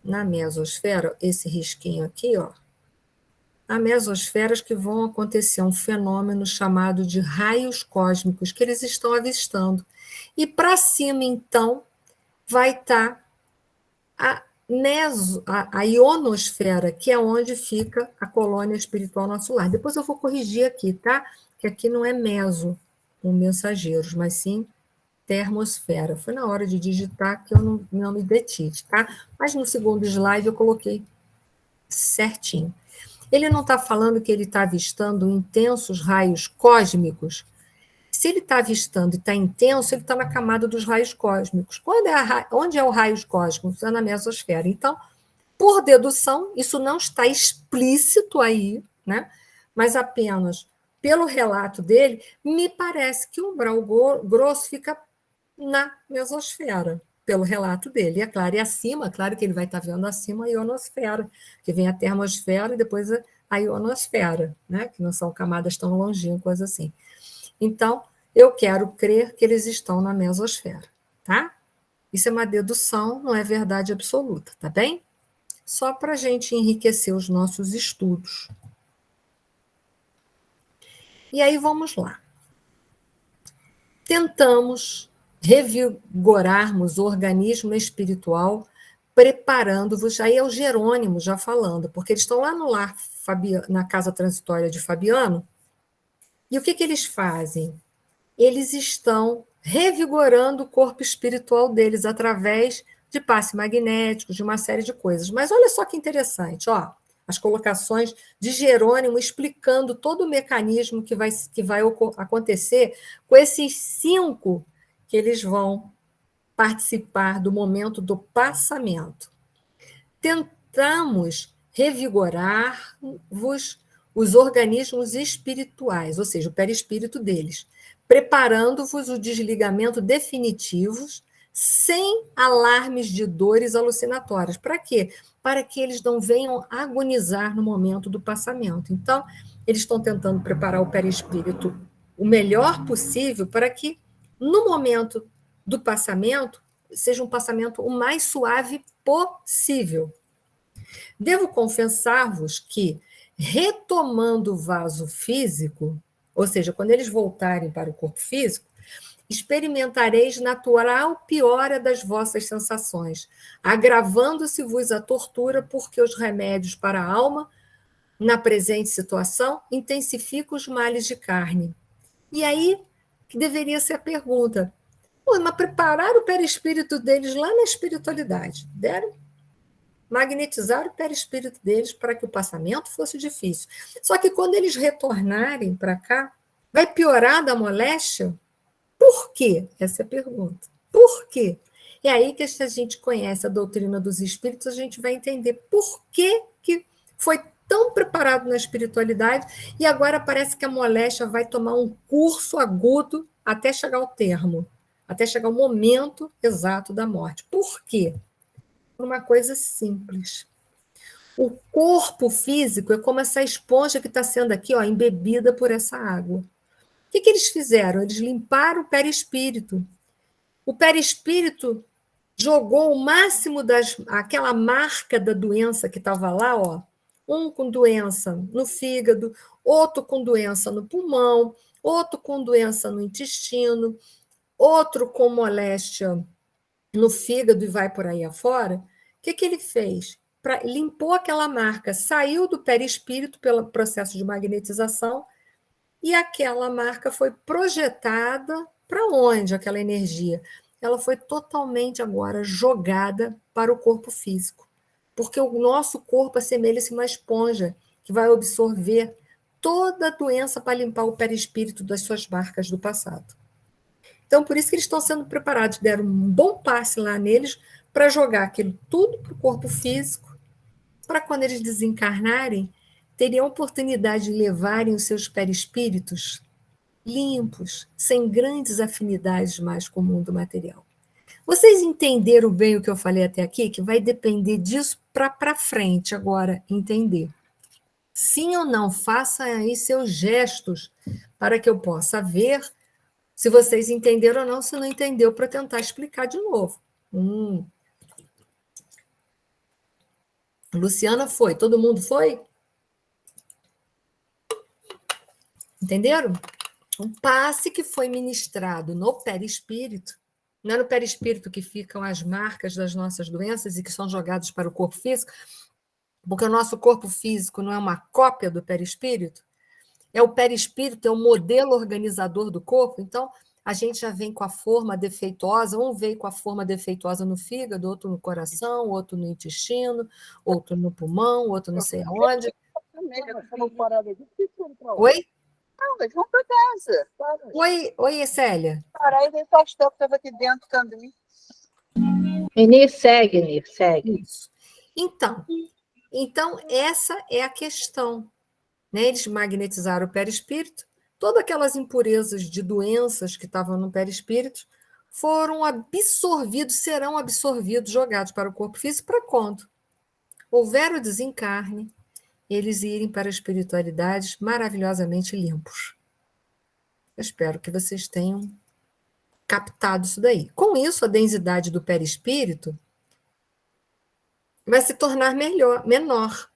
na mesosfera, esse risquinho aqui, ó, na mesosfera que vão acontecer um fenômeno chamado de raios cósmicos que eles estão avistando. E para cima, então, vai estar a ionosfera, que é onde fica a colônia espiritual nosso lar. Depois eu vou corrigir aqui, tá? Que aqui não é meso, com mensageiros, mas sim termosfera. Foi na hora de digitar que eu não me detive, tá? Mas no segundo slide eu coloquei certinho. Ele não está falando que ele está avistando intensos raios cósmicos. Se ele está avistando e está intenso, ele está na camada dos raios cósmicos. Onde é o raios cósmicos? É na mesosfera. Então, por dedução, isso não está explícito aí, né? Mas apenas pelo relato dele, me parece que o umbral grosso fica na mesosfera, pelo relato dele. E é claro, e acima, claro que ele vai estar vendo acima a ionosfera, que vem a termosfera e depois a ionosfera, né? Que não são camadas tão longínquas assim. Então, eu quero crer que eles estão na mesosfera, tá? Isso é uma dedução, não é verdade absoluta, tá bem? Só para a gente enriquecer os nossos estudos. E aí vamos lá. Tentamos revigorarmos o organismo espiritual, preparando-vos, aí é o Jerônimo já falando, porque eles estão lá no lar, na casa transitória de Fabiano, e o que eles fazem? Eles estão revigorando o corpo espiritual deles através de passe magnético, de uma série de coisas. Mas olha só que interessante, ó, as colocações de Jerônimo explicando todo o mecanismo que vai acontecer com esses 5 que eles vão participar do momento do passamento. Tentamos revigorar-vos os organismos espirituais, ou seja, o perispírito deles, preparando-vos o desligamento definitivo, sem alarmes de dores alucinatórias. Para quê? Para que eles não venham agonizar no momento do passamento. Então, eles estão tentando preparar o perispírito o melhor possível para que, no momento do passamento, seja um passamento o mais suave possível. Devo confessar-vos que, retomando o vaso físico, ou seja, quando eles voltarem para o corpo físico, experimentareis natural piora das vossas sensações, agravando-se-vos a tortura, porque os remédios para a alma, na presente situação, intensificam os males de carne. E aí, que deveria ser a pergunta, mas prepararam o perispírito deles lá na espiritualidade, deram? Magnetizaram o perispírito deles para que o passamento fosse difícil. Só que quando eles retornarem para cá, vai piorar da moléstia? Por quê? Essa é a pergunta. Por quê? E aí que se a gente conhece a doutrina dos espíritos, a gente vai entender por que foi tão preparado na espiritualidade e agora parece que a moléstia vai tomar um curso agudo até chegar ao termo, até chegar ao momento exato da morte. Por quê? Por uma coisa simples. O corpo físico é como essa esponja que está sendo aqui, ó, embebida por essa água. O que eles fizeram? Eles limparam o perispírito. O perispírito jogou o máximo aquela marca da doença que estava lá, ó, um com doença no fígado, outro com doença no pulmão, outro com doença no intestino, outro com moléstia no fígado e vai por aí afora. O que ele fez? Limpou aquela marca, saiu do perispírito pelo processo de magnetização e aquela marca foi projetada para onde aquela energia? Ela foi totalmente agora jogada para o corpo físico, porque o nosso corpo assemelha-se a uma esponja que vai absorver toda a doença para limpar o perispírito das suas marcas do passado. Então, por isso que eles estão sendo preparados, deram um bom passe lá neles para jogar aquilo tudo para o corpo físico, para quando eles desencarnarem, teriam a oportunidade de levarem os seus perispíritos limpos, sem grandes afinidades mais com o mundo material. Vocês entenderam bem o que eu falei até aqui? Que vai depender disso para frente agora, entender. Sim ou não, faça aí seus gestos para que eu possa ver se vocês entenderam ou não, se não entendeu, para tentar explicar de novo. Luciana foi, todo mundo foi? Entenderam? Um passe que foi ministrado no perispírito, não é no perispírito que ficam as marcas das nossas doenças e que são jogados para o corpo físico, porque o nosso corpo físico não é uma cópia do perispírito, é o perispírito, é o modelo organizador do corpo, então a gente já vem com a forma defeituosa, um veio com a forma defeituosa no fígado, outro no coração, outro no intestino, outro no pulmão, outro não sei aonde. Oi? Não, eles vão para casa. Oi, Célia. Parar e ver o pastel que estava aqui dentro também. Inês, segue. Isso. Então, essa é a questão. Né? Eles magnetizaram o perispírito, todas aquelas impurezas de doenças que estavam no perispírito foram absorvidos, serão absorvidos, jogados para o corpo físico, para quando houver o desencarne, eles irem para espiritualidades maravilhosamente limpos. Eu espero que vocês tenham captado isso daí. Com isso, a densidade do perispírito vai se tornar menor.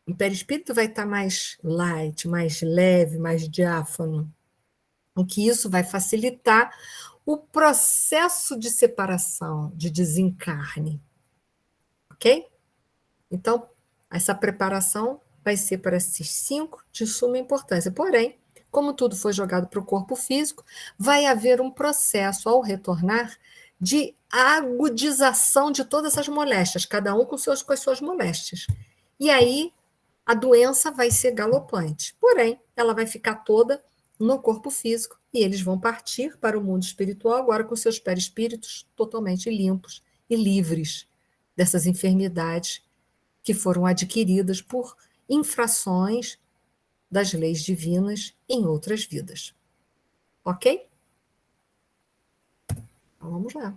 O perispírito vai estar mais light, mais leve, mais diáfano. O que isso vai facilitar o processo de separação, de desencarne. Ok? Então, essa preparação vai ser para esses 5 de suma importância. Porém, como tudo foi jogado para o corpo físico, vai haver um processo ao retornar de agudização de todas essas moléstias, cada um com as suas moléstias. E aí, a doença vai ser galopante. Porém, ela vai ficar toda no corpo físico e eles vão partir para o mundo espiritual agora com seus perispíritos totalmente limpos e livres dessas enfermidades que foram adquiridas por infrações das leis divinas em outras vidas. Ok? Então, vamos lá.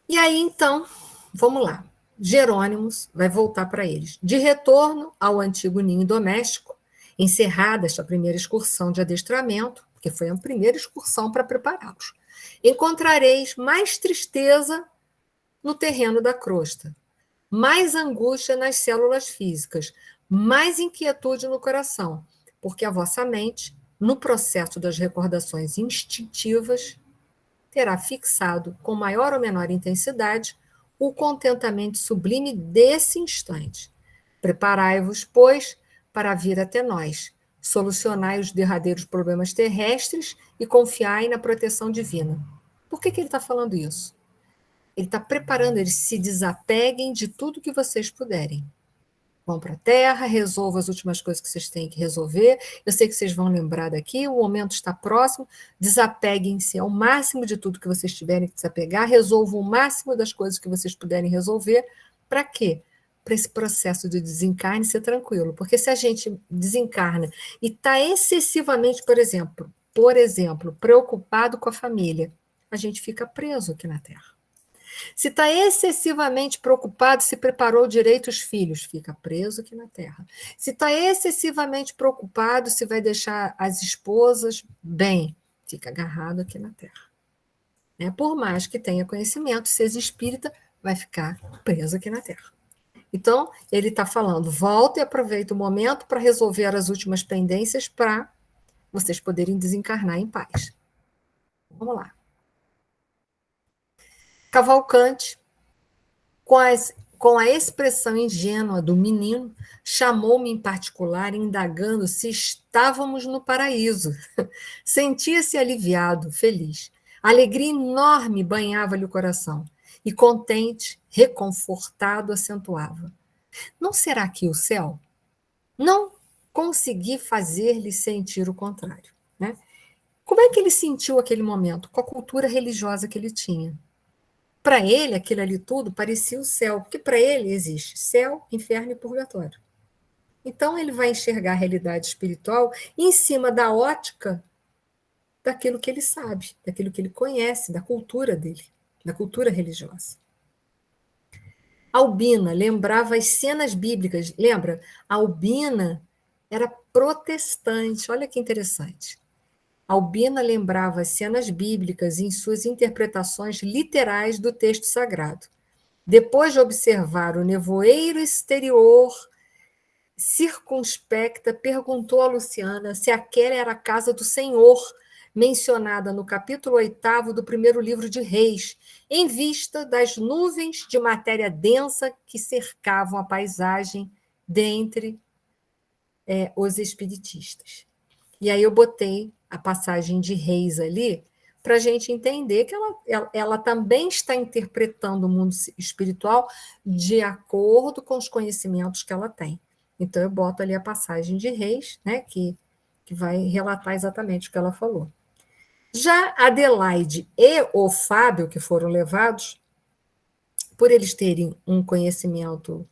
E aí, então, vamos lá. Jerônimos vai voltar para eles. De retorno ao antigo ninho doméstico, encerrada esta primeira excursão de adestramento, porque foi a primeira excursão para prepará-los, encontrareis mais tristeza no terreno da crosta, mais angústia nas células físicas, mais inquietude no coração, porque a vossa mente, no processo das recordações instintivas, terá fixado, com maior ou menor intensidade, o contentamento sublime desse instante. Preparai-vos, pois, para vir até nós, solucionai os derradeiros problemas terrestres e confiai na proteção divina. Por que ele está falando isso? Ele está preparando, eles se desapeguem de tudo que vocês puderem. Vão para a Terra, resolvam as últimas coisas que vocês têm que resolver. Eu sei que vocês vão lembrar daqui, o momento está próximo. Desapeguem-se ao máximo de tudo que vocês tiverem que desapegar, resolvam o máximo das coisas que vocês puderem resolver. Para quê? Para esse processo de desencarne ser tranquilo. Porque se a gente desencarna e está excessivamente, por exemplo, preocupado com a família, a gente fica preso aqui na Terra. Se está excessivamente preocupado, se preparou direito os filhos, fica preso aqui na Terra. Se está excessivamente preocupado, se vai deixar as esposas bem, fica agarrado aqui na Terra. Por mais que tenha conhecimento, seja espírita, vai ficar preso aqui na Terra. Então, ele está falando, volta e aproveita o momento para resolver as últimas pendências para vocês poderem desencarnar em paz. Vamos lá. Cavalcante, com a expressão ingênua do menino, chamou-me em particular, indagando se estávamos no paraíso. Sentia-se aliviado, feliz. A alegria enorme banhava-lhe o coração. e contente, reconfortado, acentuava: não será que o céu? Não consegui fazer-lhe sentir o contrário, né? Como é que ele sentiu aquele momento? Com a cultura religiosa que ele tinha. Para ele, aquilo ali tudo parecia o céu, porque para ele existe céu, inferno e purgatório. Então, ele vai enxergar a realidade espiritual em cima da ótica daquilo que ele sabe, daquilo que ele conhece, da cultura dele, da cultura religiosa. Albina lembrava as cenas bíblicas. Lembra? Albina era protestante. Olha que interessante. Albina lembrava as cenas bíblicas em suas interpretações literais do texto sagrado. Depois de observar o nevoeiro exterior circunspecta, perguntou a Luciana se aquela era a casa do Senhor, mencionada no capítulo 8º do primeiro livro de Reis, em vista das nuvens de matéria densa que cercavam a paisagem dentre os espiritistas. E aí eu botei a passagem de Reis ali para a gente entender que ela também está interpretando o mundo espiritual de acordo com os conhecimentos que ela tem. Então, eu boto ali a passagem de Reis, né, que vai relatar exatamente o que ela falou. Já Adelaide e o Fábio, que foram levados, por eles terem um conhecimento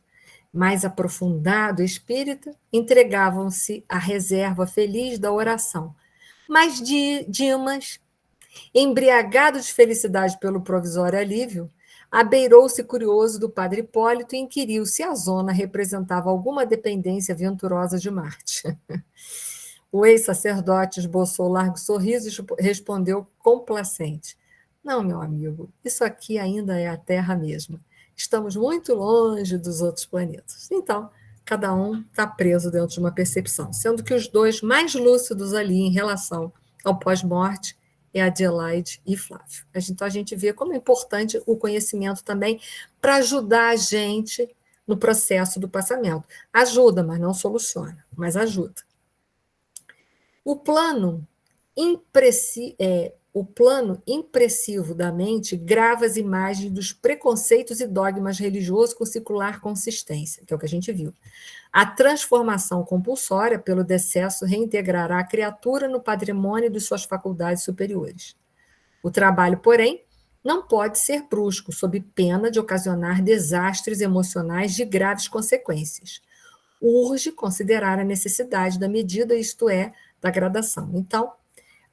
mais aprofundado espírita, entregavam-se à reserva feliz da oração. Mas Dimas, embriagado de felicidade pelo provisório alívio, abeirou-se curioso do padre Hipólito e inquiriu se a zona representava alguma dependência venturosa de Marte. O ex-sacerdote esboçou largo sorriso e respondeu complacente: não, meu amigo, isso aqui ainda é a Terra mesmo. Estamos muito longe dos outros planetas. Então, cada um está preso dentro de uma percepção, sendo que os dois mais lúcidos ali em relação ao pós-morte é Adelaide e Flávio. Então, a gente vê como é importante o conhecimento também para ajudar a gente no processo do passamento. Ajuda, mas não soluciona, mas ajuda. O plano impressivo da mente grava as imagens dos preconceitos e dogmas religiosos com circular consistência, que é o que a gente viu. A transformação compulsória pelo decesso reintegrará a criatura no patrimônio de suas faculdades superiores. O trabalho, porém, não pode ser brusco, sob pena de ocasionar desastres emocionais de graves consequências. Urge considerar a necessidade da medida, isto é, da gradação. Então,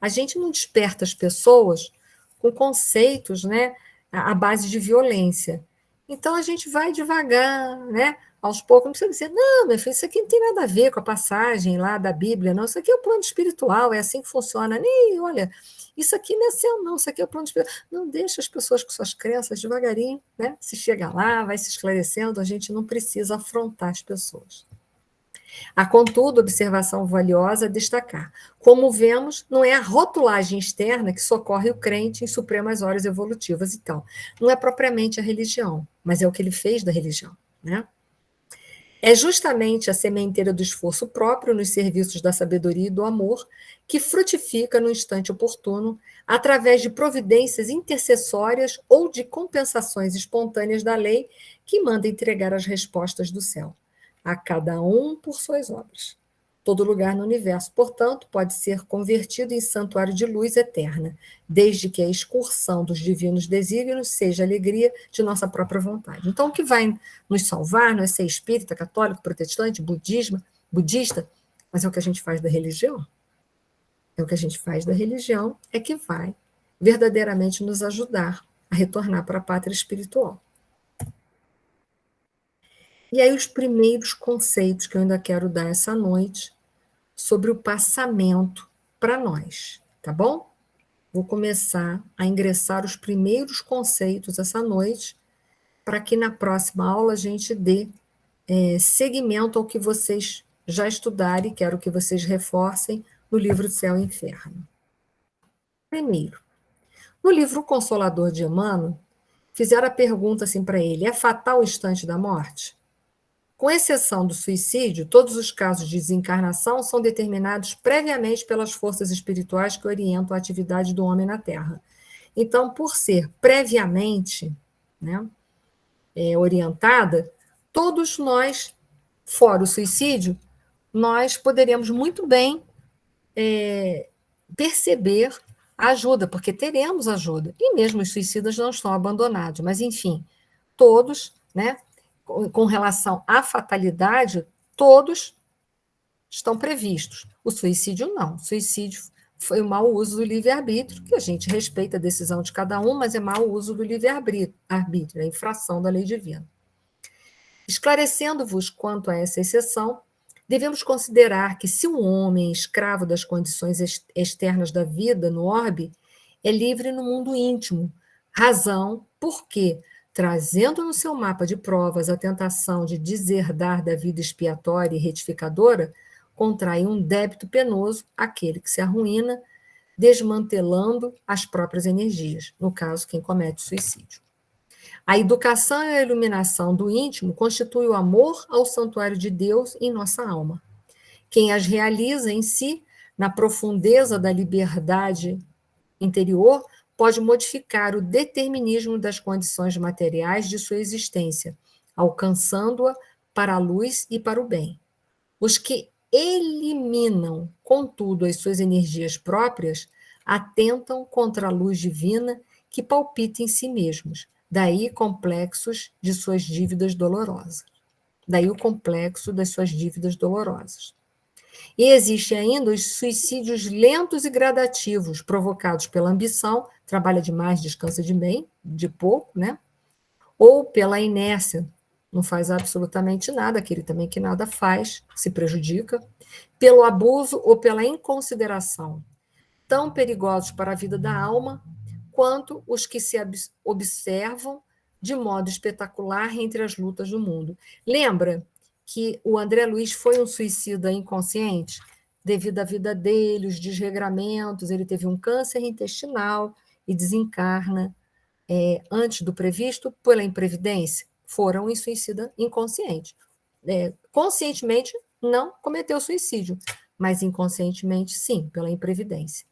a gente não desperta as pessoas com conceitos, né, à base de violência. Então, a gente vai devagar, né, aos poucos, não precisa dizer, não, meu filho, isso aqui não tem nada a ver com a passagem lá da Bíblia, não, isso aqui é o plano espiritual, é assim que funciona. Nem, olha, isso aqui não é céu, não, isso aqui é o plano espiritual. Não, deixa as pessoas com suas crenças devagarinho, né, se chega lá, vai se esclarecendo, a gente não precisa afrontar as pessoas. Há, contudo, observação valiosa a destacar. Como vemos, não é a rotulagem externa que socorre o crente em supremas horas evolutivas e tal. Não é propriamente a religião, mas é o que ele fez da religião, né? É justamente a sementeira do esforço próprio nos serviços da sabedoria e do amor que frutifica no instante oportuno, através de providências intercessórias ou de compensações espontâneas da lei que manda entregar as respostas do céu. A cada um por suas obras. Todo lugar no universo, portanto, pode ser convertido em santuário de luz eterna, desde que a excursão dos divinos desígnios seja a alegria de nossa própria vontade. Então, o que vai nos salvar não é ser espírita, católico, protestante, budista, mas é o que a gente faz da religião. É o que a gente faz da religião é que vai verdadeiramente nos ajudar a retornar para a pátria espiritual. E aí os primeiros conceitos que eu ainda quero dar essa noite sobre o passamento para nós, tá bom? Vou começar a ingressar os primeiros conceitos essa noite, para que na próxima aula a gente dê seguimento ao que vocês já estudarem, quero que vocês reforcem no livro Céu e Inferno. Primeiro, no livro O Consolador de Emmanuel, fizeram a pergunta assim para ele: é fatal o instante da morte? Com exceção do suicídio, todos os casos de desencarnação são determinados previamente pelas forças espirituais que orientam a atividade do homem na Terra. Então, por ser previamente, né, orientada, todos nós, fora o suicídio, nós poderíamos muito bem perceber a ajuda, porque teremos ajuda. E mesmo os suicidas não estão abandonados. Mas, enfim, todos, né, com relação à fatalidade, todos estão previstos. O suicídio, não. O suicídio foi o mau uso do livre-arbítrio, que a gente respeita a decisão de cada um, mas é mau uso do livre-arbítrio, a infração da lei divina. Esclarecendo-vos quanto a essa exceção, devemos considerar que se um homem, escravo das condições externas da vida no orbe, é livre no mundo íntimo, razão porque, trazendo no seu mapa de provas a tentação de deserdar da vida expiatória e retificadora, contrai um débito penoso àquele que se arruína, desmantelando as próprias energias, no caso, quem comete suicídio. A educação e a iluminação do íntimo constituem o amor ao santuário de Deus em nossa alma. Quem as realiza em si, na profundeza da liberdade interior, pode modificar o determinismo das condições materiais de sua existência, alcançando-a para a luz e para o bem. Os que eliminam, contudo, as suas energias próprias, atentam contra a luz divina que palpita em si mesmos. Daí complexos de suas dívidas dolorosas. Daí o complexo das suas dívidas dolorosas. E existe ainda os suicídios lentos e gradativos, provocados pela ambição, trabalha demais, descansa de pouco, né? Ou pela inércia, não faz absolutamente nada, aquele também que nada faz, se prejudica, pelo abuso ou pela inconsideração, tão perigosos para a vida da alma, quanto os que se observam de modo espetacular entre as lutas do mundo. Lembra que o André Luiz foi um suicida inconsciente? Devido à vida dele, os desregramentos, ele teve um câncer intestinal e desencarna antes do previsto pela imprevidência. Foram um suicida inconsciente. Conscientemente, não cometeu suicídio, mas inconscientemente, sim, pela imprevidência.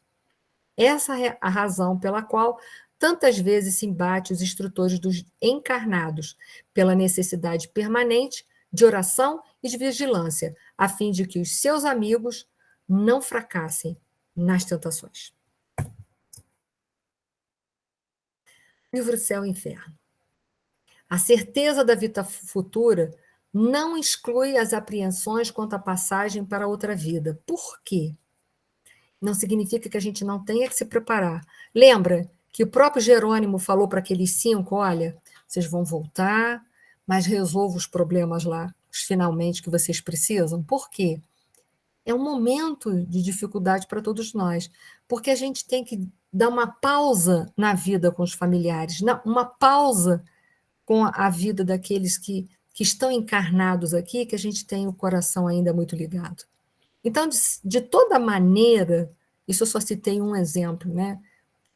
Essa é a razão pela qual tantas vezes se embate os instrutores dos encarnados, pela necessidade permanente de oração e de vigilância, a fim de que os seus amigos não fracassem nas tentações. Livro Céu e Inferno. A certeza da vida futura não exclui as apreensões quanto à passagem para outra vida. Por quê? Não significa que a gente não tenha que se preparar. Lembra que o próprio Jerônimo falou para aqueles 5, olha, vocês vão voltar, mas resolvam os problemas lá, finalmente, que vocês precisam. Por quê? É um momento de dificuldade para todos nós, porque a gente tem que dar uma pausa na vida com os familiares, uma pausa com a vida daqueles que estão encarnados aqui, que a gente tem o coração ainda muito ligado. Então, de toda maneira, isso eu só citei um exemplo, né?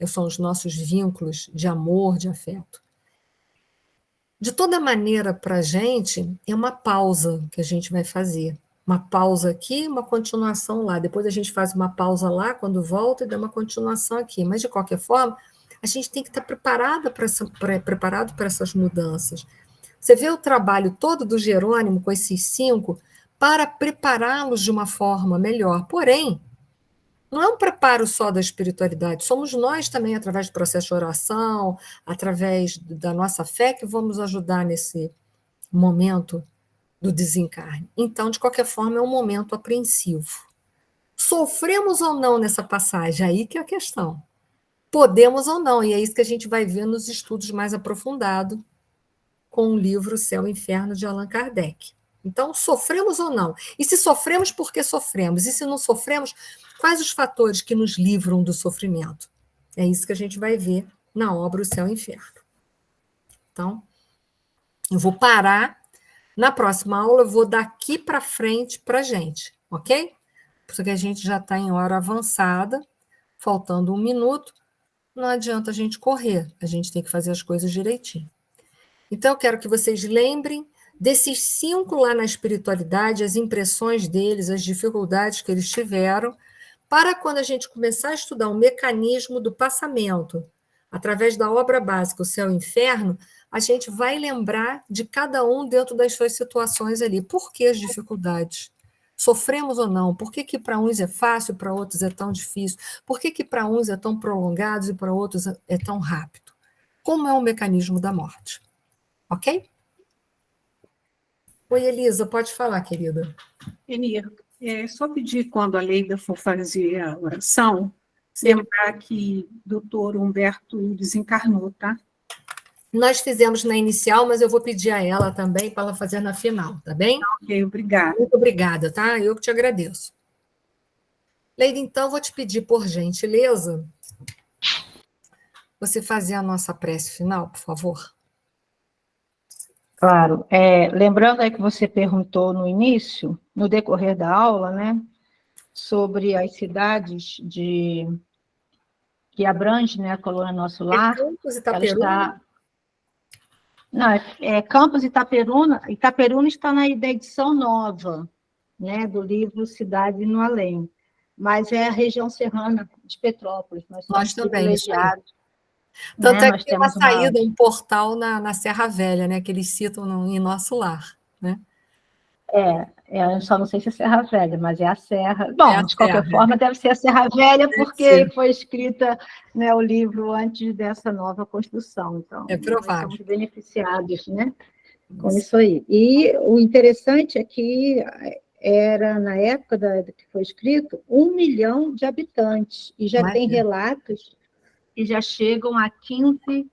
São os nossos vínculos de amor, de afeto. De toda maneira, para a gente, é uma pausa que a gente vai fazer. Uma pausa aqui, uma continuação lá. Depois a gente faz uma pausa lá, quando volta, e dá uma continuação aqui. Mas, de qualquer forma, a gente tem que estar preparado para essas mudanças. Você vê o trabalho todo do Jerônimo com esses 5 para prepará-los de uma forma melhor. Porém, não é um preparo só da espiritualidade, somos nós também, através do processo de oração, através da nossa fé, que vamos ajudar nesse momento do desencarne. Então, de qualquer forma, é um momento apreensivo. Sofremos ou não nessa passagem? Aí que é a questão. Podemos ou não, e é isso que a gente vai ver nos estudos mais aprofundados com o livro Céu e Inferno, de Allan Kardec. Então, sofremos ou não? E se sofremos, por que sofremos? E se não sofremos, quais os fatores que nos livram do sofrimento? É isso que a gente vai ver na obra O Céu e o Inferno. Então, eu vou parar. Na próxima aula, eu vou daqui para frente para a gente, ok? Porque a gente já está em hora avançada, faltando 1 minuto, não adianta a gente correr, a gente tem que fazer as coisas direitinho. Então, eu quero que vocês lembrem desses 5 lá na espiritualidade, as impressões deles, as dificuldades que eles tiveram, para quando a gente começar a estudar o mecanismo do passamento através da obra básica, o céu e o inferno, a gente vai lembrar de cada um dentro das suas situações ali. Por que as dificuldades? Sofremos ou não? Por que para uns é fácil, para outros é tão difícil? Por que para uns é tão prolongado e para outros é tão rápido? Como é o mecanismo da morte? Ok? Oi, Elisa, pode falar, querida. Enir, só pedir quando a Leida for fazer a oração, Sim. lembrar que o doutor Humberto desencarnou, tá? Nós fizemos na inicial, mas eu vou pedir a ela também para ela fazer na final, tá bem? Ok, obrigada. Muito obrigada, tá? Eu que te agradeço. Leida, então, vou te pedir, por gentileza, você fazer a nossa prece final, por favor. Claro. Lembrando aí que você perguntou no início, no decorrer da aula, né, sobre as cidades que abrange, né, a colônia Nosso Lar. Campos, Ela Itaperuna. está... Não, Campos Itaperuna. Itaperuna está na edição nova, né, do livro Cidade no Além. Mas é a região serrana de Petrópolis. Nós somos também, isso aí. privilegiados. Tanto né? é Nós que tem uma temos uma... saída, um portal na Serra Velha, né, que eles citam em Nosso Lar, né? Eu só não sei se é Serra Velha, mas é a Serra. Bom, a de qualquer Serra. forma, deve ser a Serra Velha, Deve porque ser. foi escrita, né, o livro antes dessa nova construção. Então, É provável. nós somos beneficiados, né, com isso aí. E o interessante é que era, na época que foi escrito, 1 milhão de habitantes, e já tem relatos que já chegam a 15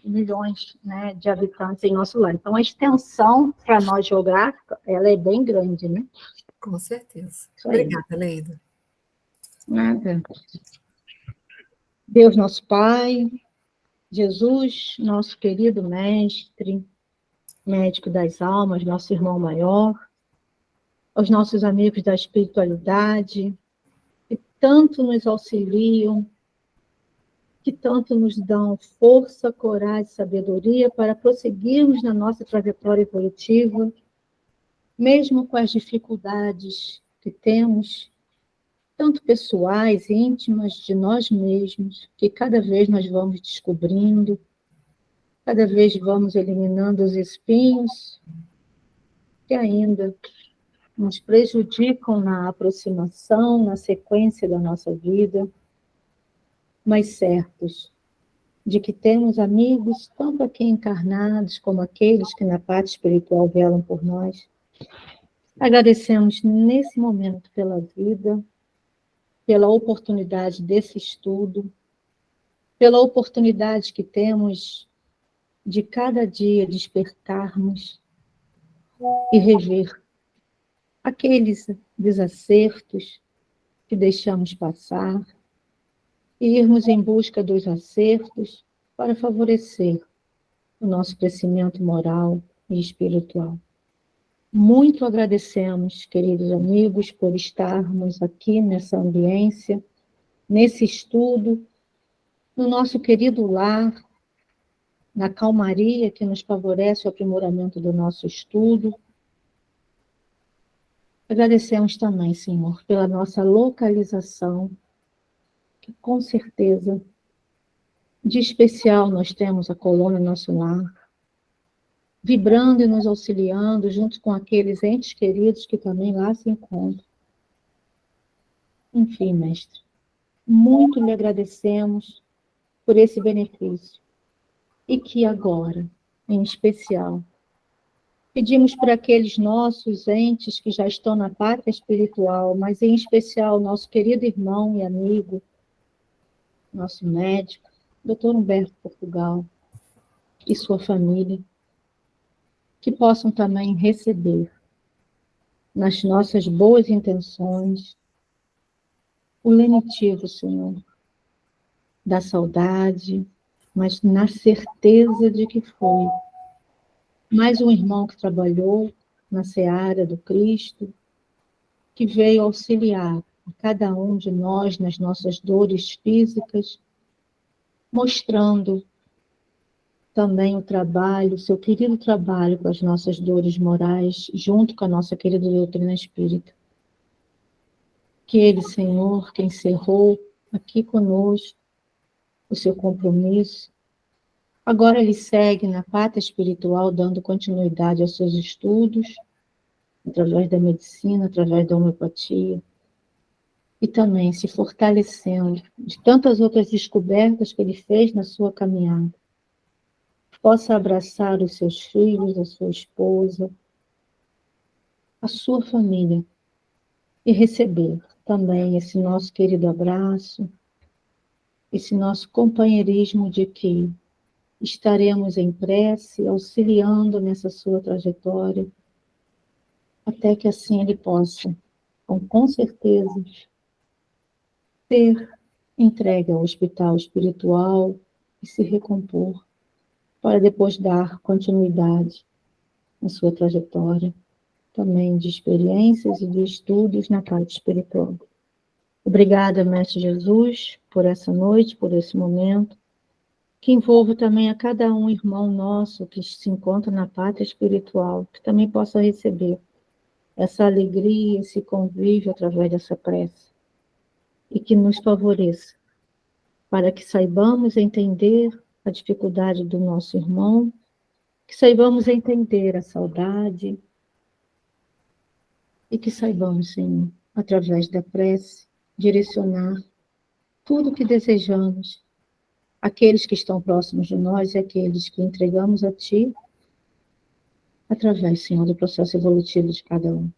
milhões, né, de habitantes em Nosso Lar. Então, a extensão, para nós geográfica, ela é bem grande, né? Com certeza. Isso aí. Obrigada, Leida. Nada. Deus, nosso Pai, Jesus, nosso querido mestre, médico das almas, nosso irmão maior, aos nossos amigos da espiritualidade, que tanto nos auxiliam, que tanto nos dão força, coragem, sabedoria para prosseguirmos na nossa trajetória evolutiva, mesmo com as dificuldades que temos, tanto pessoais, íntimas, de nós mesmos, que cada vez nós vamos descobrindo, cada vez vamos eliminando os espinhos que ainda nos prejudicam na aproximação, na sequência da nossa vida, mas certos de que temos amigos, tanto aqui encarnados, como aqueles que na parte espiritual velam por nós. Agradecemos nesse momento pela vida, pela oportunidade desse estudo, pela oportunidade que temos de cada dia despertarmos e rever aqueles desacertos que deixamos passar, e irmos em busca dos acertos para favorecer o nosso crescimento moral e espiritual. Muito agradecemos, queridos amigos, por estarmos aqui nessa ambiência, nesse estudo, no nosso querido lar, na calmaria que nos favorece o aprimoramento do nosso estudo. Agradecemos também, Senhor, pela nossa localização, que com certeza, de especial, nós temos a colônia Nosso Lar, vibrando e nos auxiliando, junto com aqueles entes queridos que também lá se encontram. Enfim, mestre, muito lhe agradecemos por esse benefício. E que agora, em especial, pedimos para aqueles nossos entes que já estão na pátria espiritual, mas em especial nosso querido irmão e amigo, nosso médico, Dr. Humberto Portugal, e sua família, que possam também receber, nas nossas boas intenções, o lenitivo, Senhor, da saudade, mas na certeza de que foi mais um irmão que trabalhou na seara do Cristo, que veio auxiliar a cada um de nós nas nossas dores físicas, mostrando também o trabalho, o seu querido trabalho com as nossas dores morais, junto com a nossa querida doutrina espírita. Que ele, Senhor, que encerrou aqui conosco o seu compromisso. Agora ele segue na pátria espiritual, dando continuidade aos seus estudos, através da medicina, através da homeopatia, e também se fortalecendo de tantas outras descobertas que ele fez na sua caminhada. Possa abraçar os seus filhos, a sua esposa, a sua família, e receber também esse nosso querido abraço, esse nosso companheirismo de que estaremos em prece, auxiliando nessa sua trajetória, até que assim ele possa, com certeza, ser entregue ao hospital espiritual e se recompor, para depois dar continuidade na sua trajetória, também de experiências e de estudos na parte espiritual. Obrigada, Mestre Jesus, por essa noite, por esse momento, que envolva também a cada um irmão nosso que se encontra na pátria espiritual, que também possa receber essa alegria, esse convívio através dessa prece, e que nos favoreça, para que saibamos entender a dificuldade do nosso irmão, que saibamos entender a saudade, e que saibamos, Senhor, através da prece, direcionar tudo o que desejamos, aqueles que estão próximos de nós e aqueles que entregamos a Ti, através, Senhor, do processo evolutivo de cada um.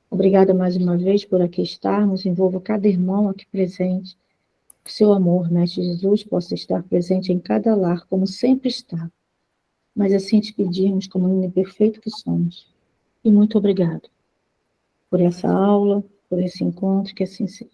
Obrigada mais uma vez por aqui estarmos, envolva cada irmão aqui presente, que seu amor, Mestre Jesus, possa estar presente em cada lar, como sempre está, mas assim te pedimos, como menino perfeito que somos. E muito obrigado por essa aula, por esse encontro, que assim seja.